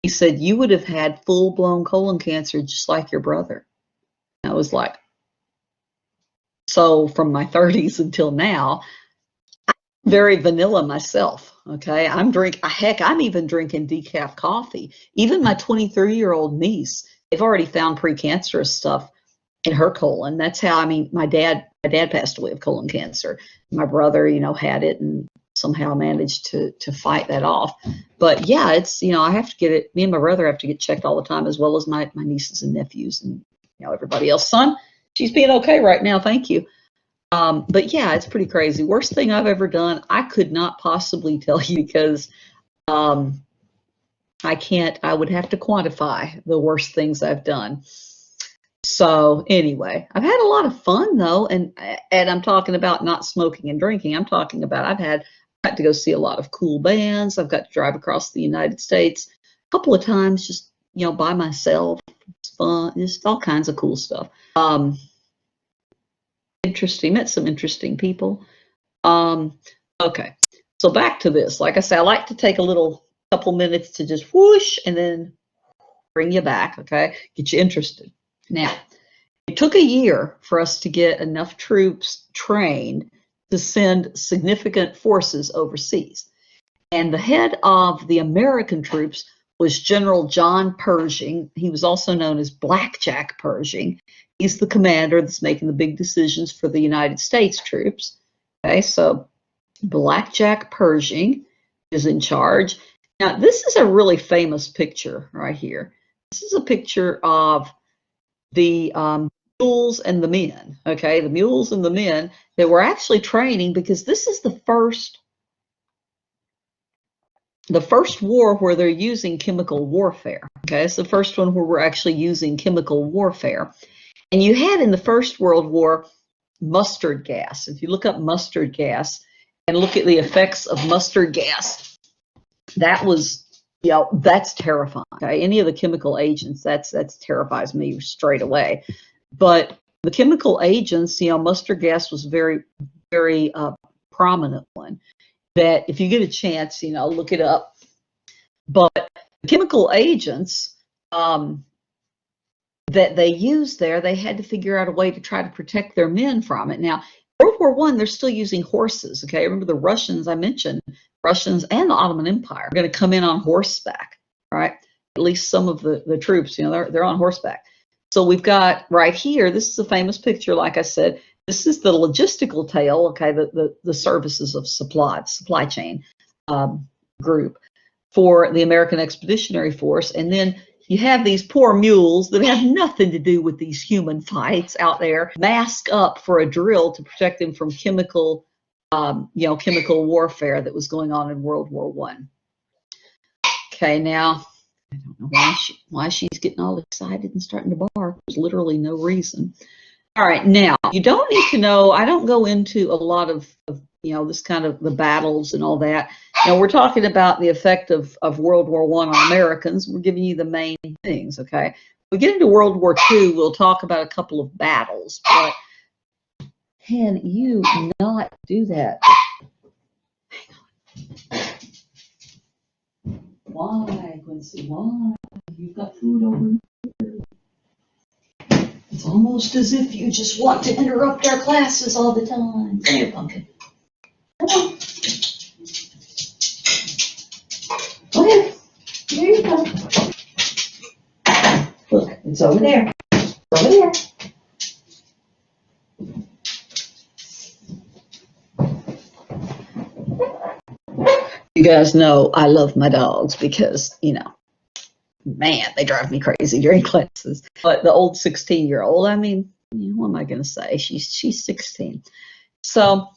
he said, you would have had full-blown colon cancer just like your brother. And I was like, so from my 30s until now, I'm very vanilla myself. Okay, I'm even drinking decaf coffee. Even my 23-year-old niece, they've already found precancerous stuff in her colon. That's how, I mean, my dad passed away of colon cancer. My brother, you know, had it and somehow managed to fight that off. But yeah, it's, you know, I have to get it. Me and my brother have to get checked all the time, as well as my nieces and nephews and, you know, everybody else. Son, she's being okay right now. Thank you. But yeah, it's pretty crazy. Worst thing I've ever done, I could not possibly tell you, because I would have to quantify the worst things I've done. So anyway, I've had a lot of fun though, and I'm talking about not smoking and drinking. I'm talking about I've got to go see a lot of cool bands. I've got to drive across the United States a couple of times, just, you know, by myself. It's fun, just all kinds of cool stuff. Interesting, met some interesting people. Okay, so back to this. Like I say, I like to take a couple minutes to just whoosh and then bring you back, okay? Get you interested. Now, it took a year for us to get enough troops trained to send significant forces overseas. And the head of the American troops was General John Pershing. He was also known as Blackjack Pershing. He's the commander that's making the big decisions for the United States troops. Okay, so Blackjack Pershing is in charge. Now, this is a really famous picture right here. This is a picture of the mules and the men, okay? The mules and the men that were actually training, because this is the first war where they're using chemical warfare, okay? It's the first one where we're actually using chemical warfare. And you had in the First World War mustard gas. If you look up mustard gas and look at the effects of mustard gas, that was, you know, that's terrifying. Okay? Any of the chemical agents, that's terrifies me straight away. But the chemical agents, you know, mustard gas was very, very prominent one. That if you get a chance, you know, look it up. But the chemical agents, that they used there, they had to figure out a way to try to protect their men from it. Now, World War I, they're still using horses. Okay, remember the Russians I mentioned, Russians and the Ottoman Empire are going to come in on horseback, right? At least some of the troops, you know, they're on horseback. So we've got right here, this is a famous picture, like I said, this is the logistical tail, okay, the services of supply chain group for the American Expeditionary Force. And then you have these poor mules that have nothing to do with these human fights out there, mask up for a drill to protect them from chemical warfare that was going on in World War I. Okay, now, I don't know why she's getting all excited and starting to bark. There's literally no reason. All right, now, you don't need to know, I don't go into a lot of this kind of the battles and all that. Now, we're talking about the effect of World War I on Americans. We're giving you the main things, okay? We get into World War II, we'll talk about a couple of battles, but can you not do that? Why, Quincy, why? You've got food over here. It's almost as if you just want to interrupt our classes all the time. Come here, pumpkin. Come on. Go ahead. There you go. Look, it's over there. It's over there. You guys know I love my dogs because, man, they drive me crazy during classes. But the old 16-year-old, I mean, what am I going to say? She's 16. So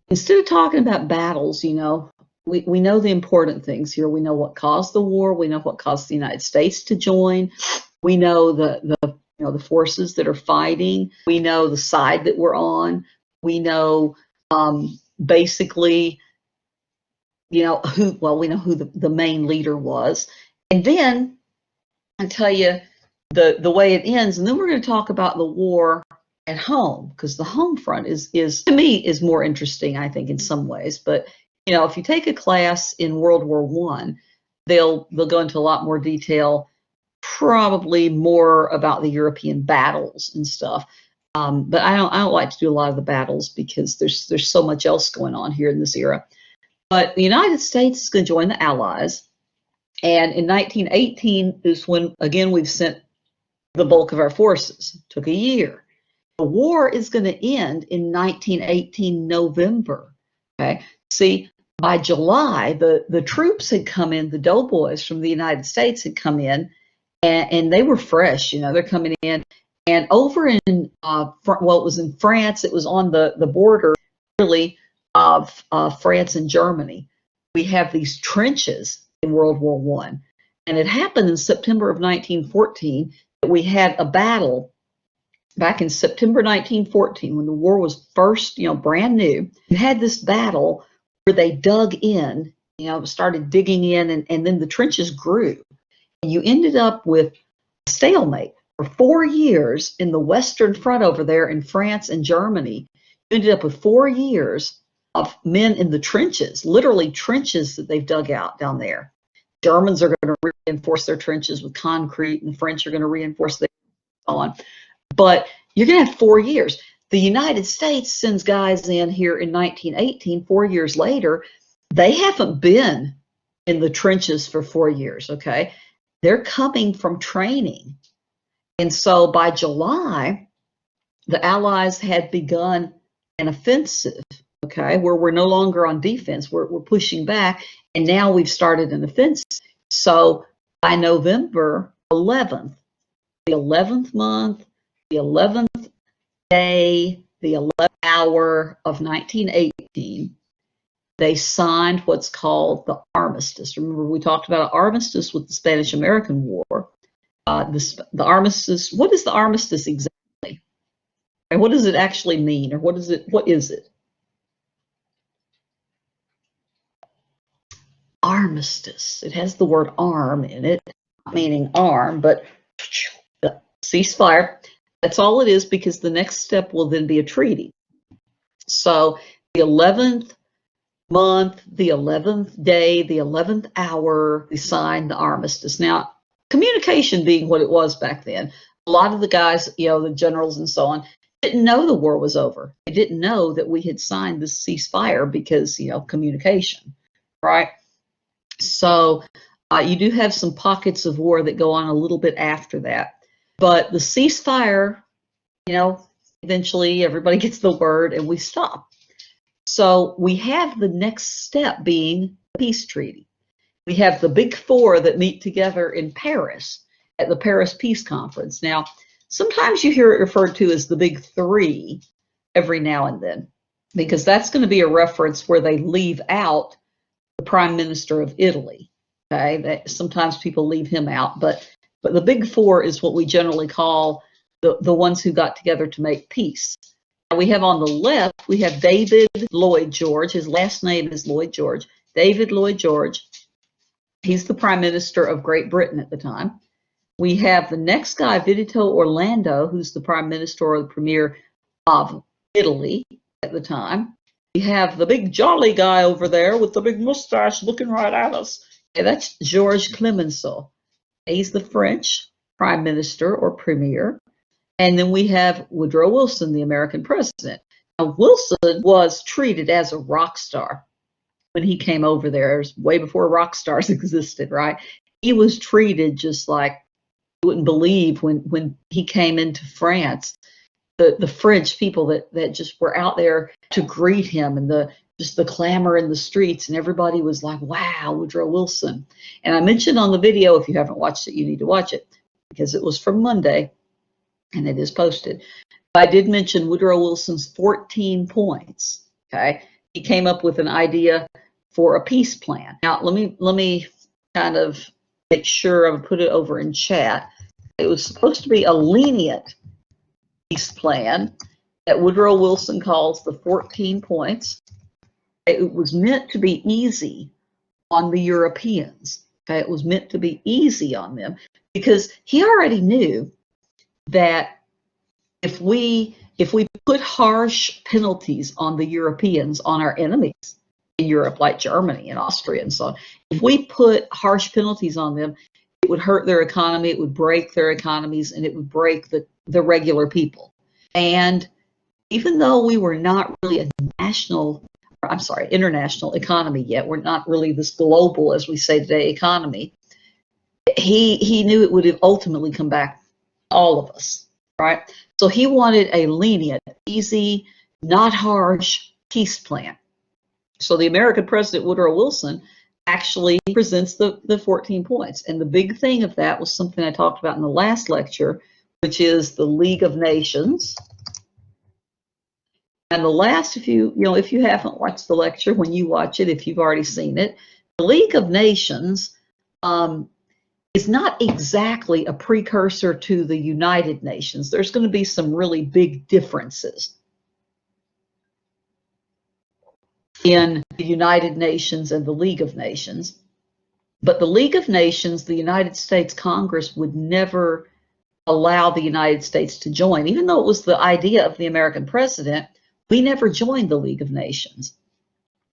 instead of talking about battles, we know the important things here. We know what caused the war. We know what caused the United States to join. We know the forces that are fighting. We know the side that we're on. We know basically, we know who the main leader was. And then I tell you the way it ends, and then we're going to talk about the war at home, because the home front is to me is more interesting, I think, in some ways. But if you take a class in World War I, they'll go into a lot more detail, probably more about the European battles and stuff. But I don't like to do a lot of the battles because there's so much else going on here in this era. But the United States is going to join the Allies. And in 1918 is when, again, we've sent the bulk of our forces. It took a year. The war is going to end in 1918 November. Okay. See, by July, the troops had come in, the doughboys from the United States had come in, and they were fresh. They're coming in. And over in, it was in France, it was on the border, really, of France and Germany. We have these trenches in World War I. And it happened in September of 1914 that we had a battle back in September 1914 when the war was first, brand new. You had this battle where they dug in, started digging in, and then the trenches grew. And you ended up with a stalemate for 4 years in the Western Front over there in France and Germany. You ended up with 4 years of men in the trenches, literally trenches that they've dug out down there. Germans are going to reinforce their trenches with concrete, and the French are going to reinforce their on. But you're going to have 4 years. The United States sends guys in here in 1918, 4 years later. They haven't been in the trenches for 4 years, okay? They're coming from training. And so by July, the Allies had begun an offensive, okay, where we're no longer on defense, we're pushing back, and now we've started an offensive. So by November 11th, the 11th month, the 11th day, the 11th hour of 1918, they signed what's called the armistice. Remember, we talked about an armistice with the Spanish-American War. The armistice, what is the armistice exactly? And what does it actually mean? Or what is it? Armistice. It has the word arm in it, meaning arm, but ceasefire. That's all it is, because the next step will then be a treaty. So the 11th month, the 11th day, the 11th hour, they signed the armistice. Now, communication being what it was back then, a lot of the guys, the generals and so on, didn't know the war was over. They didn't know that we had signed the ceasefire because, communication, right? So you do have some pockets of war that go on a little bit after that. But the ceasefire, eventually everybody gets the word and we stop. So we have the next step being the peace treaty. We have the big four that meet together in Paris at the Paris Peace Conference. Now, sometimes you hear it referred to as the big three every now and then, because that's going to be a reference where they leave out the Prime Minister of Italy. Okay, sometimes people leave him out, but the big four is what we generally call the ones who got together to make peace. Now we have on the left, we have David Lloyd George. His last name is Lloyd George. David Lloyd George. He's the Prime Minister of Great Britain at the time. We have the next guy, Benito Orlando, who's the Prime Minister or the Premier of Italy at the time. We have the big jolly guy over there with the big mustache looking right at us. Okay, that's Georges Clemenceau. He's the French Prime Minister or Premier. And then we have Woodrow Wilson, the American president. Now, Wilson was treated as a rock star when he came over there. It was way before rock stars existed, right? He was treated just like you wouldn't believe when he came into France. The French people that just were out there to greet him, and just the clamor in the streets, and everybody was like, wow, Woodrow Wilson. And I mentioned on the video, if you haven't watched it, you need to watch it, because it was from Monday, and it is posted. I did mention Woodrow Wilson's 14 points, okay? He came up with an idea for a peace plan. Now, let me kind of make sure I put it over in chat. It was supposed to be a lenient peace plan that Woodrow Wilson calls the 14 points. It was meant to be easy on the Europeans. Okay? It was meant to be easy on them because he already knew that if we put harsh penalties on the Europeans, on our enemies in Europe, like Germany and Austria and so on, if we put harsh penalties on them, it would hurt their economy, it would break their economies, and it would break the regular people. And even though we were not really a international economy yet, we're not really this global, as we say today, economy, he knew it would ultimately come back to all of us, right? So he wanted a lenient, easy, not harsh peace plan. So the American president, Woodrow Wilson, actually presents the 14 points. And the big thing of that was something I talked about in the last lecture, which is the League of Nations. And the last, if you haven't watched the lecture, when you watch it, if you've already seen it, the League of Nations is not exactly a precursor to the United Nations. There's going to be some really big differences in the United Nations and the League of Nations. But the League of Nations, the United States Congress would never allow the United States to join. Even though it was the idea of the American president, we never joined the League of Nations.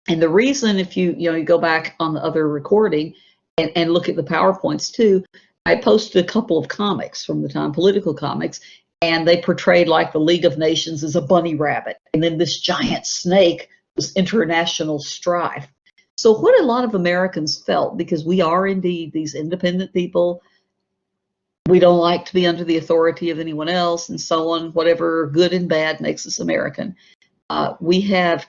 And the reason, if you go back on the other recording and look at the PowerPoints too, I posted a couple of comics from the time, political comics, and they portrayed like the League of Nations as a bunny rabbit. And then this giant snake was international strife. So what a lot of Americans felt, because we are indeed these independent people, we don't like to be under the authority of anyone else and so on, whatever good and bad makes us American. We have,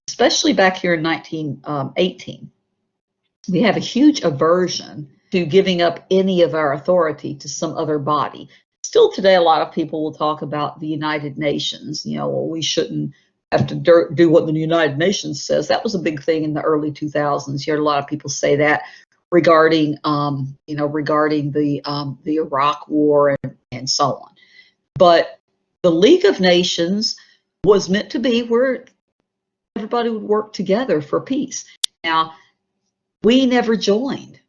especially back here in 1918, we have a huge aversion to giving up any of our authority to some other body. Still today, a lot of people will talk about the United Nations. Well, we shouldn't have to do what the United Nations says. That was a big thing in the early 2000s. You heard a lot of people say that regarding, regarding the Iraq War and so on. But the League of Nations was meant to be where everybody would work together for peace. Now, we never joined,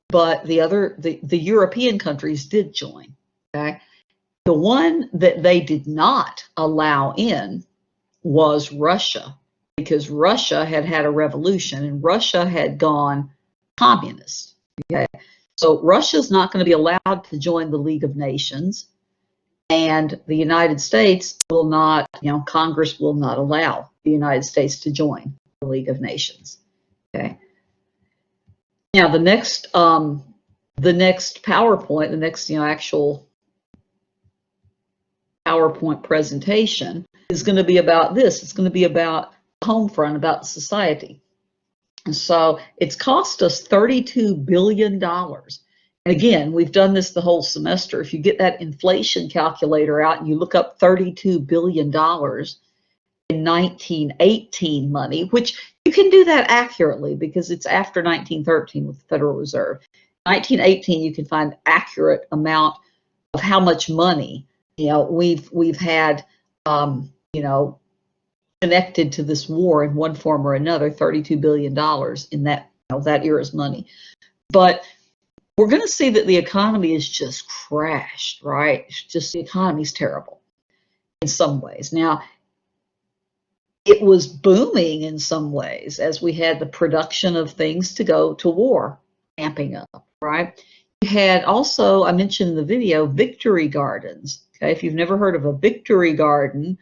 but the European countries did join. Okay, the one that they did not allow in was Russia, because Russia had had a revolution and Russia had gone communist. Okay, So Russia's not going to be allowed to join the League of Nations, and the United States will not, Congress will not allow the United States to join the League of Nations. Okay. Now the next PowerPoint, the next actual PowerPoint presentation is going to be about this. It's going to be about home front, about society. And so it's cost us $32 billion. And again, we've done this the whole semester. If you get that inflation calculator out and you look up $32 billion in 1918 money, which you can do that accurately because it's after 1913 with the Federal Reserve. 1918, you can find accurate amount of how much money we've had, connected to this war in one form or another. $32 billion in that that era's money. But we're going to see that the economy is just crashed, right? It's just the economy's terrible in some ways. Now, it was booming in some ways as we had the production of things to go to war amping up, right? You had also, I mentioned in the video, victory gardens. Okay, if you've never heard of a victory garden,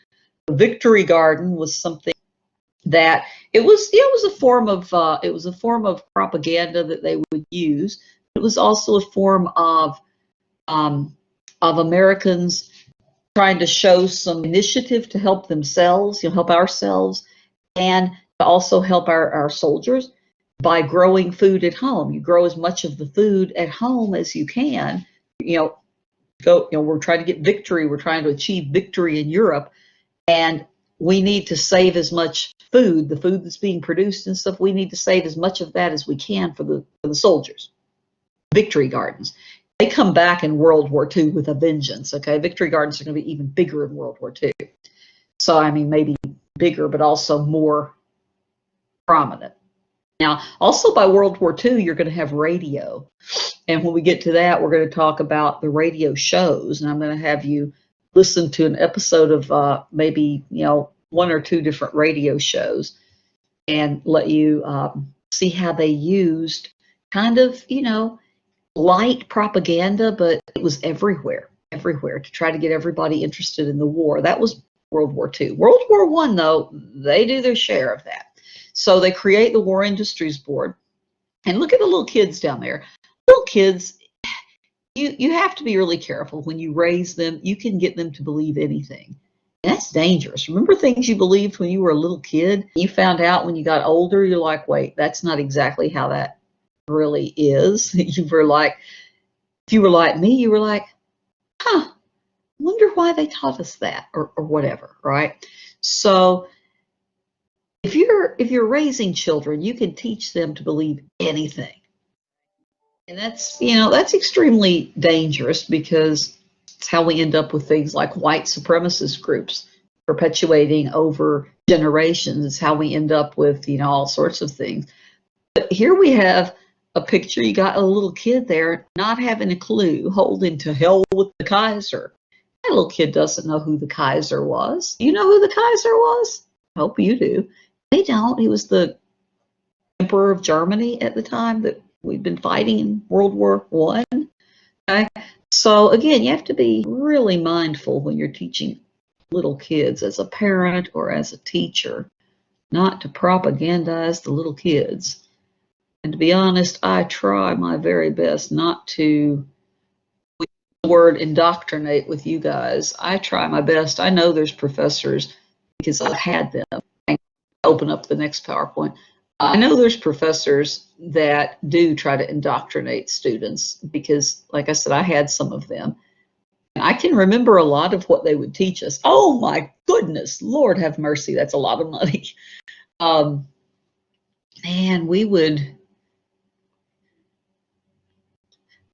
a victory garden was something that it was a form of propaganda that they would use. It was also a form of Americans trying to show some initiative to help themselves, help ourselves, and to also help our soldiers by growing food at home. You grow as much of the food at home as you can. We're trying to get victory. We're trying to achieve victory in Europe, and we need to save as much food, the food that's being produced and stuff. We need to save as much of that as we can for the soldiers. Victory gardens. They come back in World War II with a vengeance, okay? Victory gardens are going to be even bigger in World War II. So, I mean, maybe bigger, but also more prominent. Now, also by World War II, you're going to have radio. And when we get to that, we're going to talk about the radio shows. And I'm going to have you listen to an episode of maybe, one or two different radio shows and let you see how they used kind of, light propaganda, but it was everywhere to try to get everybody interested in the war. That was World War II. World War I, though, they do their share of that. So they create the War Industries Board. And look at the little kids down there. Little kids, you have to be really careful when you raise them. You can get them to believe anything. And that's dangerous. Remember things you believed when you were a little kid? You found out when you got older, you're like, wait, that's not exactly how that really is. If you were like me, you were like, wonder why they taught us that, or whatever, right? So if you're raising children, you can teach them to believe anything. And that's extremely dangerous because it's how we end up with things like white supremacist groups perpetuating over generations. It's how we end up with, all sorts of things. But here we have a picture. You got a little kid there not having a clue, holding to hell with the Kaiser. That little kid doesn't know who the Kaiser was. You know who the Kaiser was? I hope you do. They don't. He was the Emperor of Germany at the time that we've been fighting in World War I. Okay? So again, you have to be really mindful when you're teaching little kids as a parent or as a teacher, not to propagandize the little kids. And to be honest, I try my very best not to use the word indoctrinate with you guys. I try my best. I know there's professors, because I've had them. Open up the next PowerPoint. I know there's professors that do try to indoctrinate students because, like I said, I had some of them. And I can remember a lot of what they would teach us. Oh my goodness, Lord have mercy, that's a lot of money. Man, we would.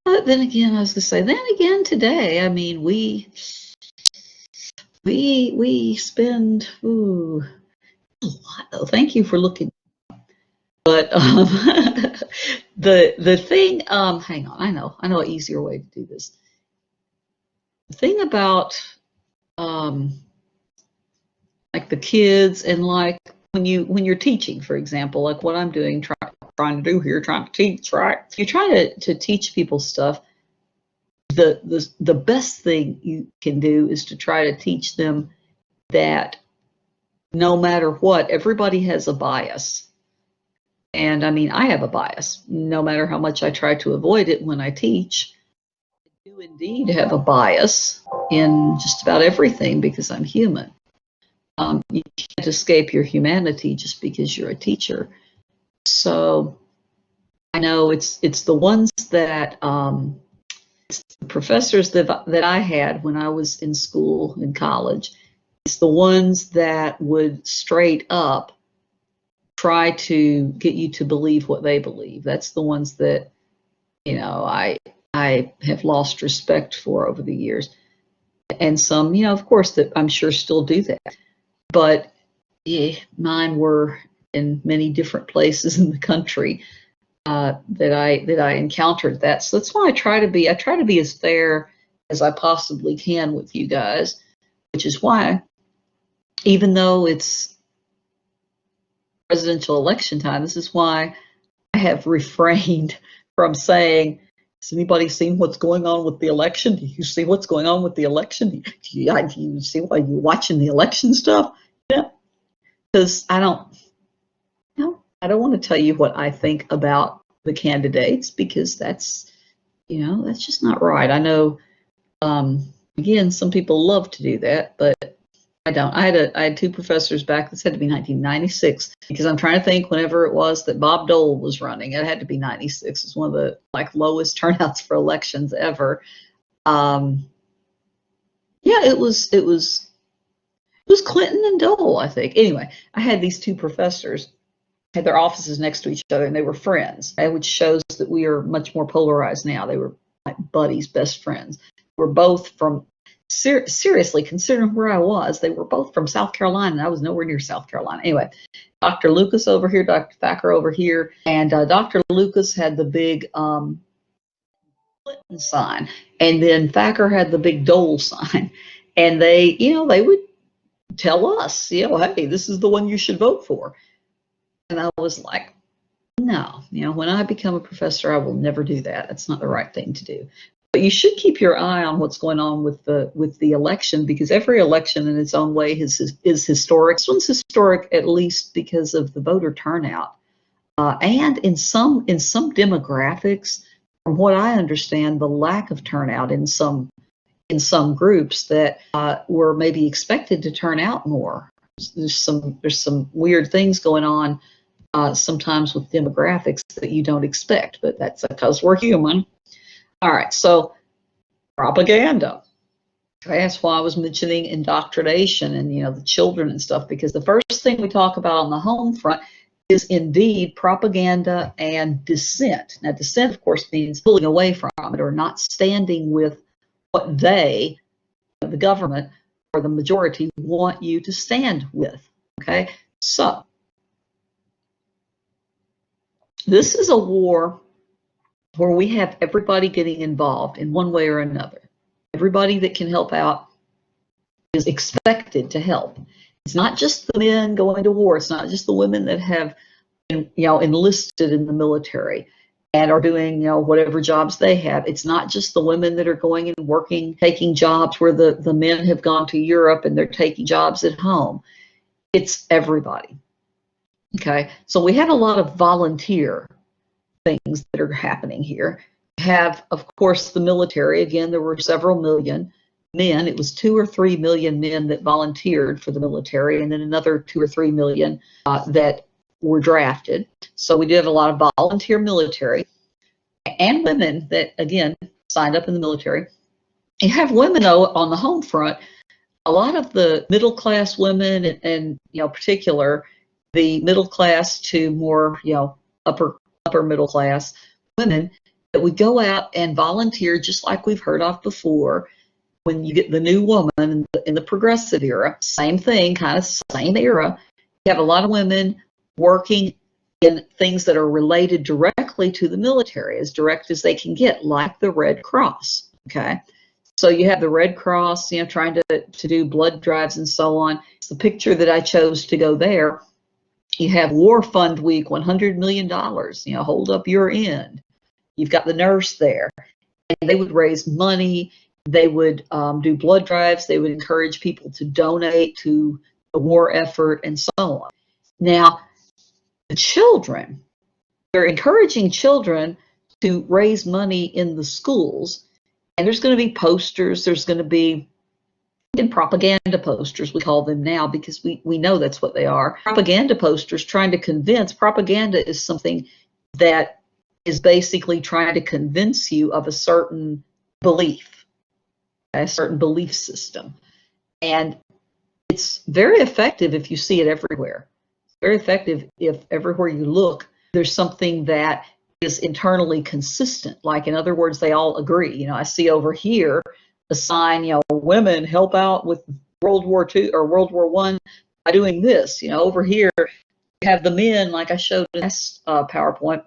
But then again, I was going to say, then again, today, I mean, we spend a lot, though. Thank you for looking. But the thing, hang on, I know an easier way to do this. The thing about like the kids and like when you're teaching, for example, like what I'm doing, trying to do here, trying to teach, right? If you try to teach people stuff, the best thing you can do is to try to teach them that no matter what, everybody has a bias. And I mean, I have a bias. No matter how much I try to avoid it when I teach, I do indeed have a bias in just about everything because I'm human. You can't escape your humanity just because you're a teacher. So I know it's the ones that it's the professors that I had when I was in school in college. It's the ones that would straight up try to get you to believe what they believe. That's the ones that, you know, I have lost respect for over the years. And some, you know, of course, that I'm sure still do that. But yeah, mine were in many different places in the country that I encountered that. So that's why I try to be as fair as I possibly can with you guys, which is why, even though it's presidential election time, this is why I have refrained from saying, has anybody seen what's going on with the election? Do you see what's going on with the election? Do you see why you're watching the election stuff? Yeah, because I don't want to tell you what I think about the candidates, because that's, you know, that's just not right. I know, again, some people love to do that, but I don't. I had two professors back, this had to be 1996, because I'm trying to think whenever it was that Bob Dole was running. It had to be 96. It's one of the lowest turnouts for elections ever. Yeah, it was Clinton and Dole, I think. Anyway, I had these two professors, had their offices next to each other, and they were friends, which shows that we are much more polarized now. They were like buddies, best friends. We're both from, seriously, considering where I was, they were both from South Carolina, and I was nowhere near South Carolina. Anyway, Dr. Lucas over here, Dr. Thacker over here, and Dr. Lucas had the big Clinton sign, and then Thacker had the big Dole sign. And they, you know, they would tell us, you know, hey, this is the one you should vote for. And I was like, no, you know, when I become a professor, I will never do that. That's not the right thing to do. But you should keep your eye on what's going on with the election, because every election in its own way is historic. This one's historic at least because of the voter turnout, and in some demographics, from what I understand, the lack of turnout in some groups that were maybe expected to turn out more. There's some weird things going on sometimes with demographics that you don't expect, but that's because we're human. All right, so propaganda. That's why I was mentioning indoctrination and, you know, the children and stuff, because the first thing we talk about on the home front is indeed propaganda and dissent. Now, dissent, of course, means pulling away from it or not standing with what they, the government or the majority, want you to stand with. Okay, so this is a war where we have everybody getting involved in one way or another. Everybody that can help out is expected to help. It's not just the men going to war. It's not just the women that have been, you know, enlisted in the military and are doing, you know, whatever jobs they have. It's not just the women that are going and working, taking jobs where the men have gone to Europe and they're taking jobs at home. It's everybody. Okay, so we have a lot of volunteer things that are happening here. We have, of course, the military. Again, there were several million men. It was 2 or 3 million men that volunteered for the military, and then another 2 or 3 million that were drafted. So we did a lot of volunteer military, and women that, again, signed up in the military. You have women, though, on the home front. A lot of the middle class women, and you know, particular the middle class to more, you know, upper middle class women, that would go out and volunteer, just like we've heard of before. When you get the new woman in the progressive era, same thing, kind of same era. You have a lot of women working in things that are related directly to the military, as direct as they can get, like the Red Cross. Okay, so you have the Red Cross, you know, trying to do blood drives and so on. It's the picture that I chose to go there. You have War Fund Week, $100 million, hold up your end. You've got the nurse there. And they would raise money. They would do blood drives. They would encourage people to donate to the war effort and so on. Now, the children, they're encouraging children to raise money in the schools. And there's going to be posters. There's going to be propaganda posters, we call them now, because we know that's what they are. Propaganda posters trying to convince. Propaganda is something that is basically trying to convince you of a certain belief, a certain belief system. And it's very effective if you see it everywhere. It's very effective if everywhere you look, there's something that is internally consistent. Like, in other words, they all agree. I see over here a sign, women help out with World War II or World War I by doing this. Over here, you have the men, like I showed in last PowerPoint,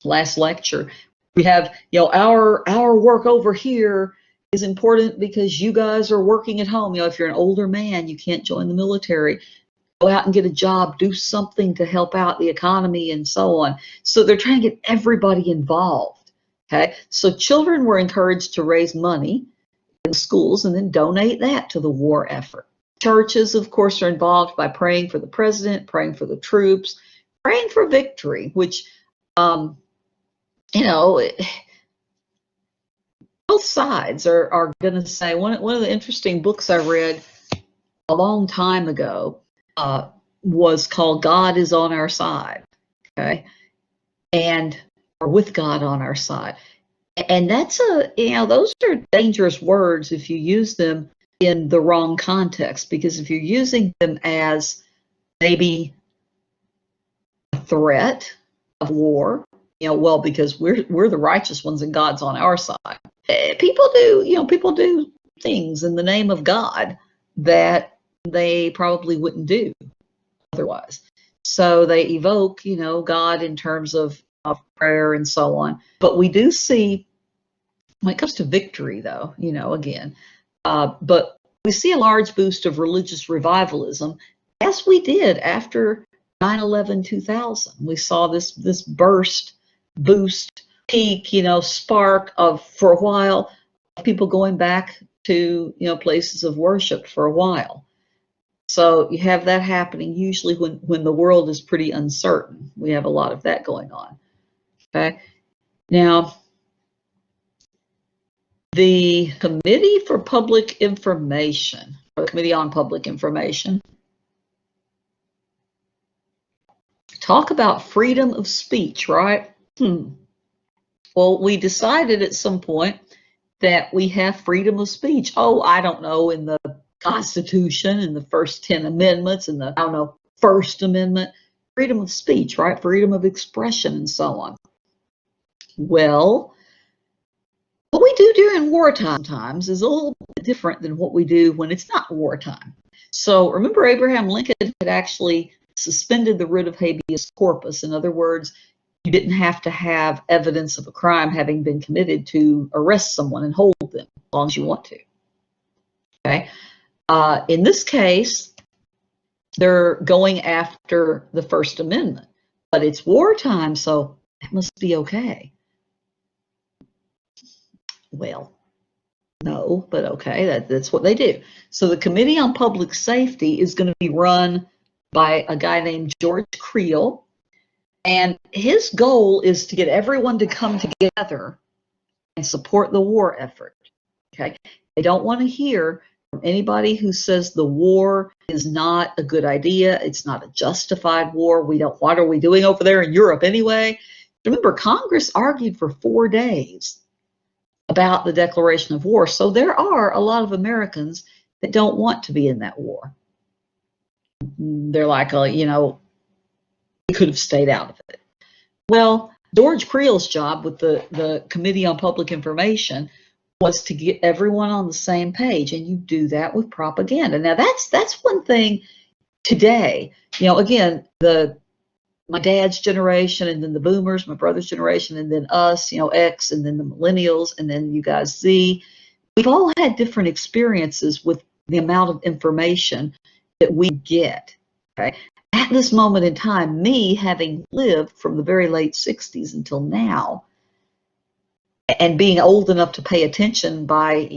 last lecture. We have, our work over here is important because you guys are working at home. If you're an older man, you can't join the military. Go out and get a job, do something to help out the economy and so on. So they're trying to get everybody involved. Okay, so children were encouraged to raise money in schools and then donate that to the war effort. Churches, of course, are involved by praying for the president, praying for the troops, praying for victory, which, both sides are going to say. One of the interesting books I read a long time ago was called God is on Our Side, okay? Or with God on our side. And that's those are dangerous words if you use them in the wrong context, because if you're using them as maybe a threat of war, because we're the righteous ones and God's on our side. People do things in the name of God that they probably wouldn't do otherwise. So they evoke, God in terms of prayer and so on. But we do see, when it comes to victory, though, but we see a large boost of religious revivalism, as we did after 9/11/2000. We saw this boost, peak, spark of, for a while, people going back to, places of worship for a while. So you have that happening usually when the world is pretty uncertain. We have a lot of that going on. Okay. Now, the Committee for Public Information, or the Committee on Public Information, talk about freedom of speech, right? Well, we decided at some point that we have freedom of speech. Oh, I don't know, in the Constitution, in the first 10 amendments, in the, First Amendment, freedom of speech, right? Freedom of expression and so on. Well, what we do during wartime times is a little bit different than what we do when it's not wartime. So remember, Abraham Lincoln had actually suspended the writ of habeas corpus. In other words, you didn't have to have evidence of a crime having been committed to arrest someone and hold them as long as you want to. Okay. In this case, they're going after the First Amendment, but it's wartime, so it must be okay. Well, no, but okay, that's what they do. So the Committee on Public Safety is going to be run by a guy named George Creel, and his goal is to get everyone to come together and support the war effort. Okay, they don't want to hear from anybody who says the war is not a good idea, it's not a justified war. What are we doing over there in Europe anyway? Remember, Congress argued for 4 days about the declaration of war. So there are a lot of Americans that don't want to be in that war. They're like, we could have stayed out of it. Well, George Creel's job with the Committee on Public Information was to get everyone on the same page, and you do that with propaganda. Now, that's one thing today. Again, my dad's generation, and then the boomers, my brother's generation, and then us, X, and then the millennials, and then you guys Z. We've all had different experiences with the amount of information that we get. Okay, at this moment in time, me having lived from the very late 60s until now, and being old enough to pay attention by,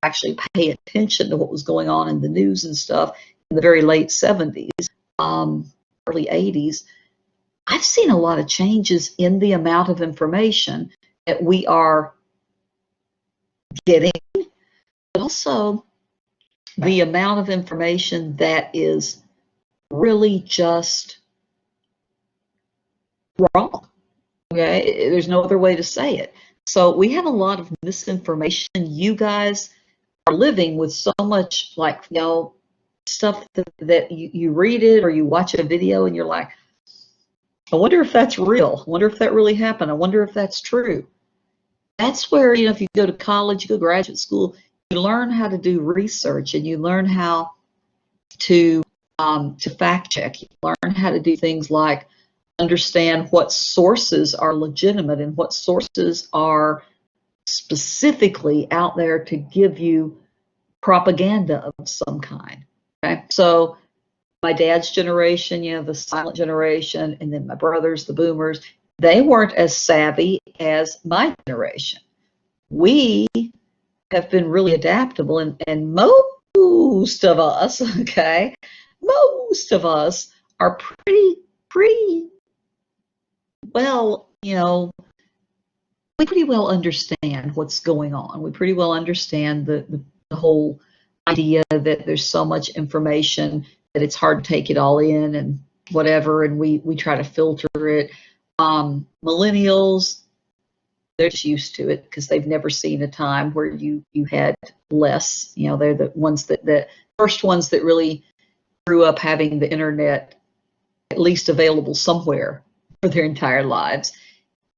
actually pay attention to what was going on in the news and stuff in the very late 70s, early 80s, I've seen a lot of changes in the amount of information that we are getting, but also the amount of information that is really just wrong. Okay, there's no other way to say it. So we have a lot of misinformation. You guys are living with so much, like, stuff that you read it or you watch a video and you're like, I wonder if that's real. I wonder if that really happened. I wonder if that's true. That's where, if you go to college, you go to graduate school, you learn how to do research and you learn how to fact check. You learn how to do things like understand what sources are legitimate and what sources are specifically out there to give you propaganda of some kind. Okay, so my dad's generation, the silent generation, and then my brothers, the boomers, they weren't as savvy as my generation. We have been really adaptable, and most of us, okay, most of us are pretty well, we pretty well understand what's going on. We pretty well understand the whole idea that there's so much information that it's hard to take it all in and whatever, and we try to filter it. Millennials, they're just used to it because they've never seen a time where you had less. They're the first ones that really grew up having the internet at least available somewhere for their entire lives.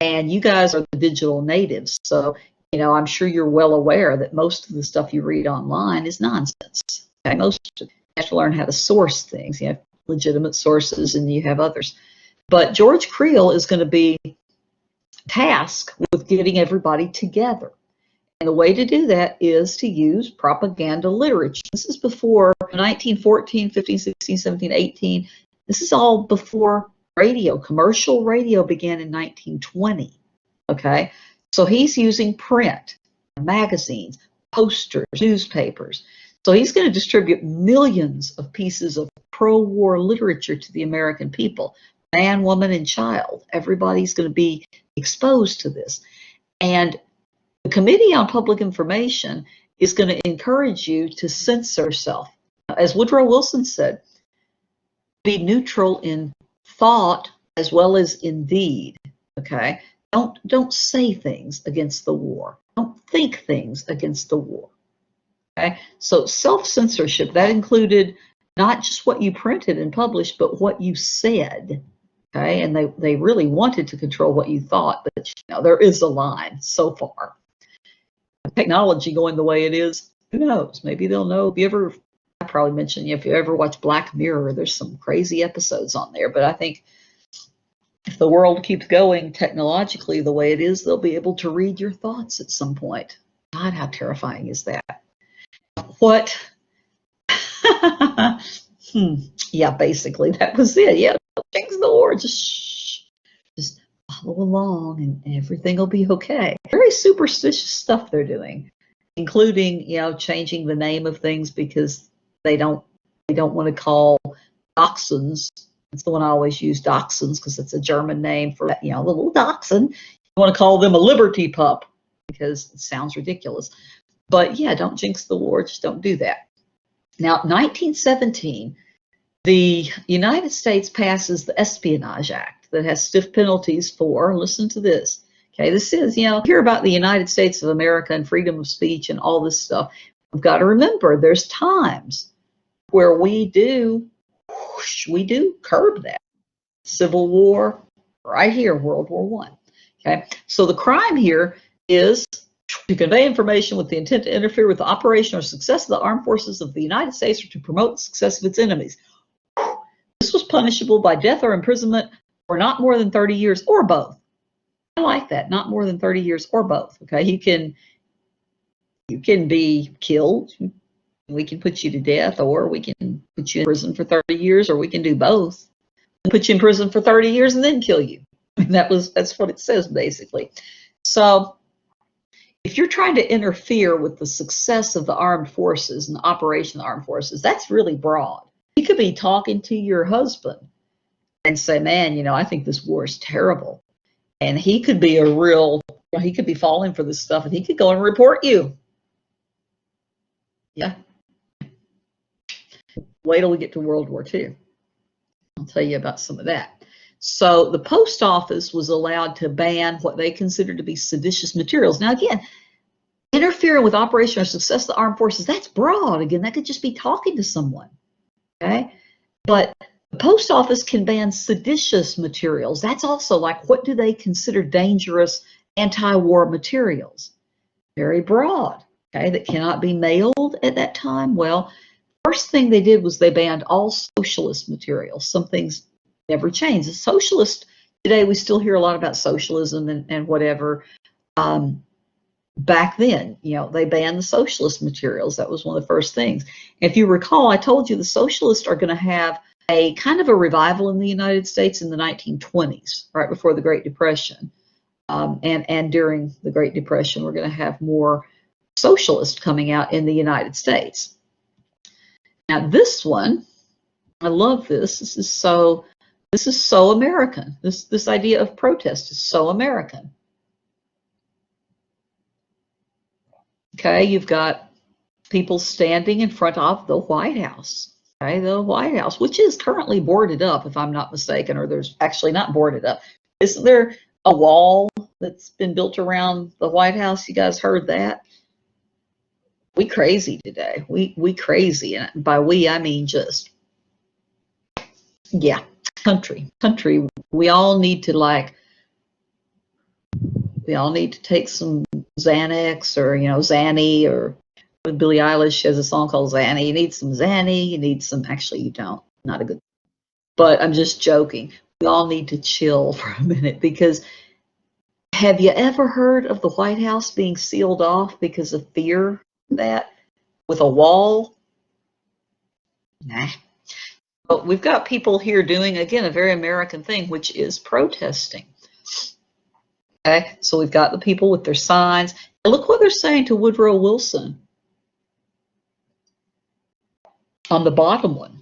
And you guys are the digital natives, so I'm sure you're well aware that most of the stuff you read online is nonsense. Okay? You have to learn how to source things. You have legitimate sources and you have others. But George Creel is going to be tasked with getting everybody together. And the way to do that is to use propaganda literature. This is before 1914, 15, 16, 17, 18. This is all before radio. Commercial radio began in 1920. Okay? So he's using print, magazines, posters, newspapers. So he's going to distribute millions of pieces of pro-war literature to the American people, man, woman, and child. Everybody's going to be exposed to this. And the Committee on Public Information is going to encourage you to censor yourself. As Woodrow Wilson said, be neutral in thought as well as in deed. Okay? Don't say things against the war. Don't think things against the war. Okay? So self-censorship, that included not just what you printed and published, but what you said. Okay? And they really wanted to control what you thought, but there is a line so far. Technology going the way it is, who knows? Maybe they'll know. I probably mentioned, if you ever watch Black Mirror, there's some crazy episodes on there, but I think if the world keeps going technologically the way it is, they'll be able to read your thoughts at some point. God, how terrifying is that? What? Yeah, basically, that was it. Yeah, things the war, just follow along and everything will be okay. Very superstitious stuff they're doing, including, changing the name of things because they don't want to call dachshunds. It's the one I always use, dachshunds, because it's a German name for, the little dachshund. You want to call them a liberty pup because it sounds ridiculous. But yeah, don't jinx the war. Just don't do that. Now, 1917, the United States passes the Espionage Act that has stiff penalties for, listen to this. Okay, this is, hear about the United States of America and freedom of speech and all this stuff. We've got to remember there's times where we do curb that. Civil War, right here, World War I. Okay, so the crime here is to convey information with the intent to interfere with the operation or success of the armed forces of the United States or to promote the success of its enemies. This was punishable by death or imprisonment for not more than 30 years or both. I like that, not more than 30 years or both. Okay, you can be killed. We can put you to death, or we can put you in prison for 30 years, or we can do both. put you in prison for 30 years and then kill you. I mean, that's what it says basically. So if you're trying to interfere with the success of the armed forces and the operation of the armed forces, that's really broad. You could be talking to your husband and say, man, you know, I think this war is terrible. And he could be he could be falling for this stuff and he could go and report you. Yeah. Wait till we get to World War II. I'll tell you about some of that. So the post office was allowed to ban what they considered to be seditious materials. Now, again, interfering with operation or success of the armed forces, that's broad. Again, that could just be talking to someone, okay? But the post office can ban seditious materials. That's also like, what do they consider dangerous anti-war materials? Very broad, okay, that cannot be mailed at that time. Well, first thing they did was they banned all socialist materials. Some things never change. As socialist today, we still hear a lot about socialism and whatever. Back then, you know, they banned the socialist materials. That was one of the first things. If you recall, I told you the socialists are going to have a kind of a revival in the United States in the 1920s, right before the Great Depression. And during the Great Depression, we're going to have more socialists coming out in the United States. Now, this one, I love this. This is so American. This idea of protest is so American. Okay, you've got people standing in front of the White House. Okay, the White House, which is currently boarded up, if I'm not mistaken, or there's actually not boarded up. Isn't there a wall that's been built around the White House? You guys heard that? We crazy today. We crazy, and by we I mean just, yeah, country. We all need to take some Xanax, or you know, Xanny, or Billie Eilish has a song called Xanny. You need some Xanny. You need some. Actually, you don't. Not a good. But I'm just joking. We all need to chill for a minute, because have you ever heard of the White House being sealed off because of fear? That with a wall? Nah. But we've got people here doing, again, a very American thing, which is protesting. Okay, so we've got the people with their signs. And look what they're saying to Woodrow Wilson on the bottom one.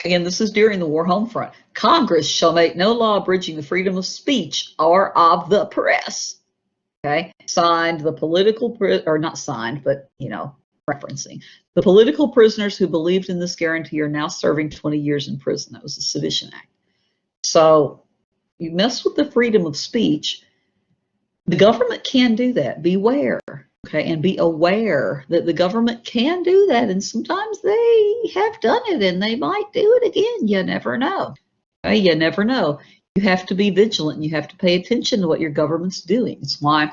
Again, this is during the war home front. Congress shall make no law abridging the freedom of speech or of the press. Okay, signed the political, or not signed, but, you know, referencing. The political prisoners who believed in this guarantee are now serving 20 years in prison. That was the Sedition Act. So you mess with the freedom of speech, the government can do that. Beware, okay, and be aware that the government can do that, and sometimes they have done it, and they might do it again. You never know. Okay, you never know. You have to be vigilant. You have to pay attention to what your government's doing. It's why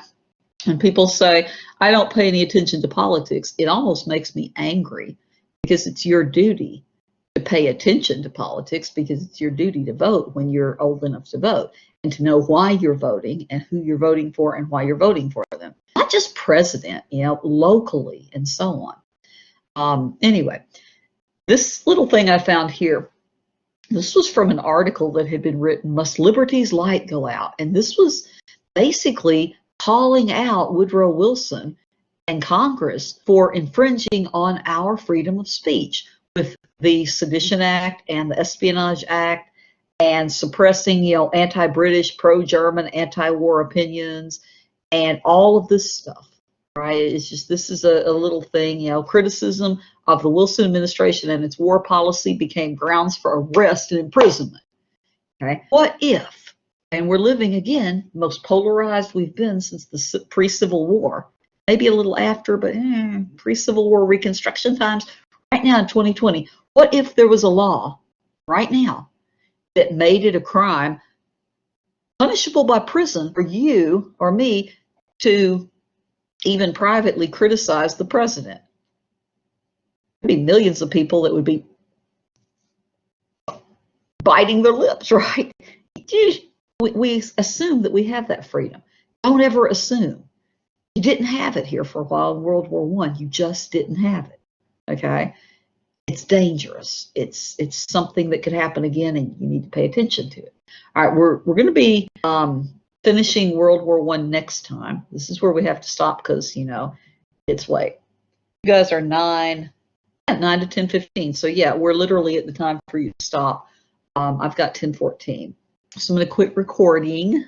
when people say, I don't pay any attention to politics, it almost makes me angry, because it's your duty to pay attention to politics, because it's your duty to vote when you're old enough to vote, and to know why you're voting and who you're voting for and why you're voting for them. Not just president, you know, locally and so on. Anyway, this little thing I found here, this was from an article that had been written, Must Liberty's Light Go Out? And this was basically calling out Woodrow Wilson and Congress for infringing on our freedom of speech with the Sedition Act and the Espionage Act, and suppressing, you know, anti-British, pro-German, anti-war opinions, and all of this stuff, right? It's just, this is a little thing, you know, criticism of the Wilson administration and its war policy became grounds for arrest and imprisonment. Okay, what if, and we're living, again, most polarized we've been since the pre-Civil War, maybe a little after, but pre-Civil War Reconstruction times, right now in 2020, what if there was a law right now that made it a crime punishable by prison for you or me to even privately criticize the president? There'd be millions of people that would be biting their lips, right? We assume that we have that freedom. Don't ever assume. You didn't have it here for a while in World War I. You just didn't have it, okay? it's dangerous. It's something that could happen again, and you need to pay attention to it. All right, we're going to be finishing World War I next time. This is where we have to stop because, you know, it's late. You guys are 9 to 10:15. So yeah, we're literally at the time for you to stop. I've got 10:14. So I'm going to quit recording.